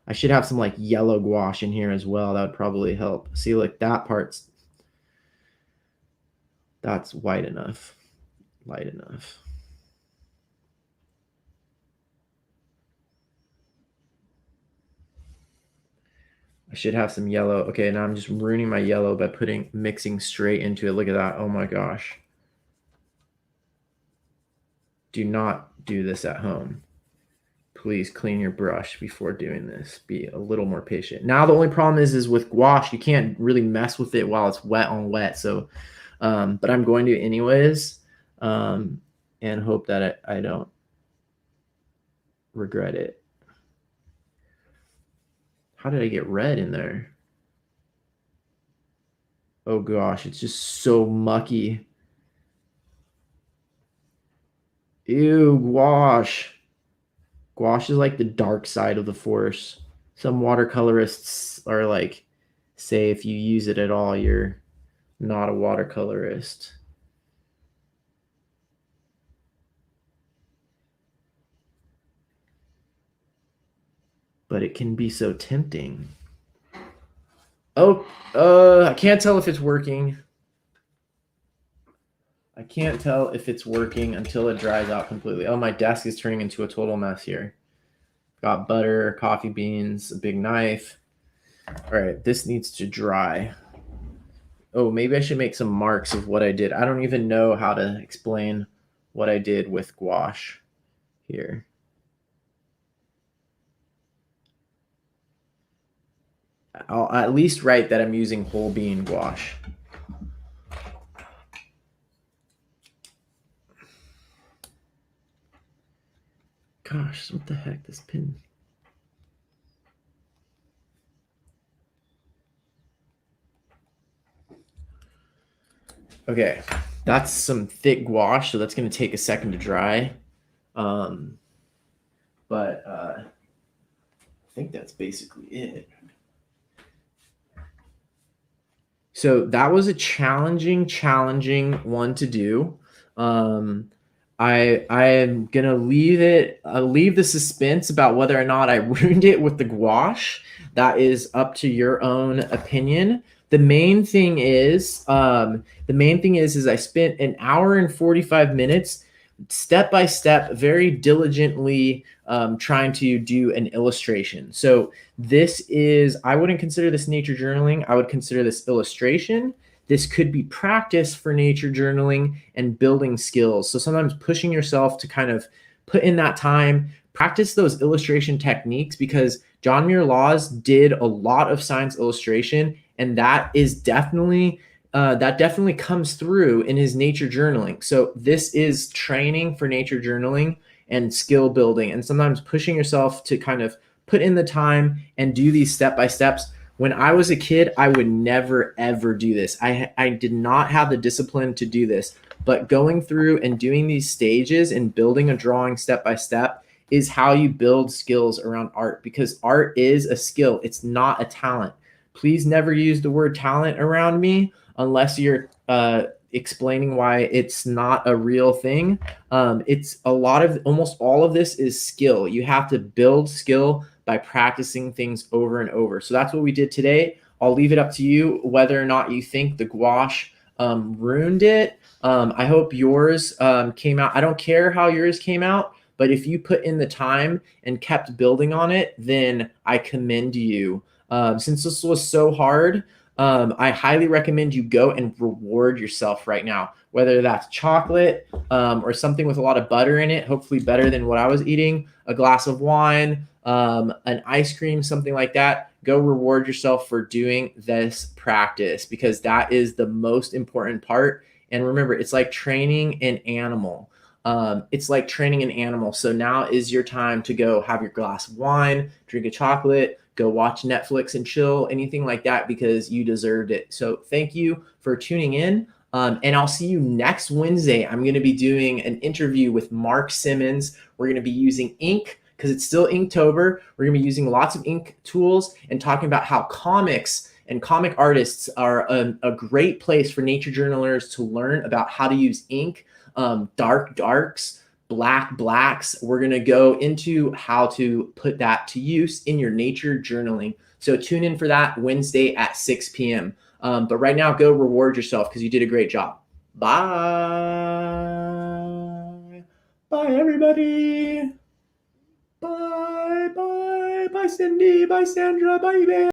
I should have some like yellow gouache in here as well. That would probably help. See, like that part's, that's white enough, light enough. I should have some yellow. Okay, now I'm just ruining my yellow by mixing straight into it. Look at that. Oh my gosh. Do not do this at home. Please clean your brush before doing this. Be a little more patient. Now the only problem is with gouache, you can't really mess with it while it's wet on wet. So, but I'm going to anyways, and hope that I don't regret it. How did I get red in there? Oh gosh, it's just so mucky. Ew, gouache. Gouache is like the dark side of the force. Some watercolorists are like, say if you use it at all, you're not a watercolorist. But it can be so tempting. Oh, I can't tell if it's working. I can't tell if it's working until it dries out completely. Oh, my desk is turning into a total mess here. Got butter, coffee beans, a big knife. All right, this needs to dry. Oh, maybe I should make some marks of what I did. I don't even know how to explain what I did with gouache here. I'll at least write that I'm using whole bean gouache. Gosh, what the heck, this pin. Okay, that's some thick gouache, so that's going to take a second to dry. But I think that's basically it. So that was a challenging one to do. I am gonna leave the suspense about whether or not I ruined it with the gouache. That is up to your own opinion. The main thing is I spent an hour and 45 minutes step by step, very diligently trying to do an illustration. So I wouldn't consider this nature journaling. I would consider this illustration. This could be practice for nature journaling and building skills. So sometimes pushing yourself to kind of put in that time, practice those illustration techniques, because John Muir Laws did a lot of science illustration, and that definitely comes through in his nature journaling. So this is training for nature journaling and skill building, and sometimes pushing yourself to kind of put in the time and do these step-by-steps. When I was a kid, I would never, ever do this. I did not have the discipline to do this, but going through and doing these stages and building a drawing step by step is how you build skills around art, because art is a skill. It's not a talent. Please never use the word talent around me unless you're explaining why it's not a real thing. Almost all of this is skill. You have to build skill by practicing things over and over. So that's what we did today. I'll leave it up to you whether or not you think the gouache ruined it. I hope yours came out. I don't care how yours came out, but if you put in the time and kept building on it, then I commend you. Since this was so hard, I highly recommend you go and reward yourself right now, whether that's chocolate or something with a lot of butter in it, hopefully better than what I was eating, a glass of wine, an ice cream, something like that. Go reward yourself for doing this practice, because that is the most important part. And remember, it's like training an animal. So now is your time to go have your glass of wine, drink a chocolate, go watch Netflix and chill, anything like that, because you deserved it. So thank you for tuning in. And I'll see you next Wednesday. I'm going to be doing an interview with Mark Simmons. We're going to be using ink because it's still Inktober. We're going to be using lots of ink tools and talking about how comics and comic artists are a great place for nature journalers to learn about how to use ink, dark darks, black blacks. We're going to go into how to put that to use in your nature journaling. So tune in for that Wednesday at 6 p.m. But right now, go reward yourself because you did a great job. Bye. Bye, everybody. Bye, bye, bye, Cindy, bye, Sandra, bye, babe.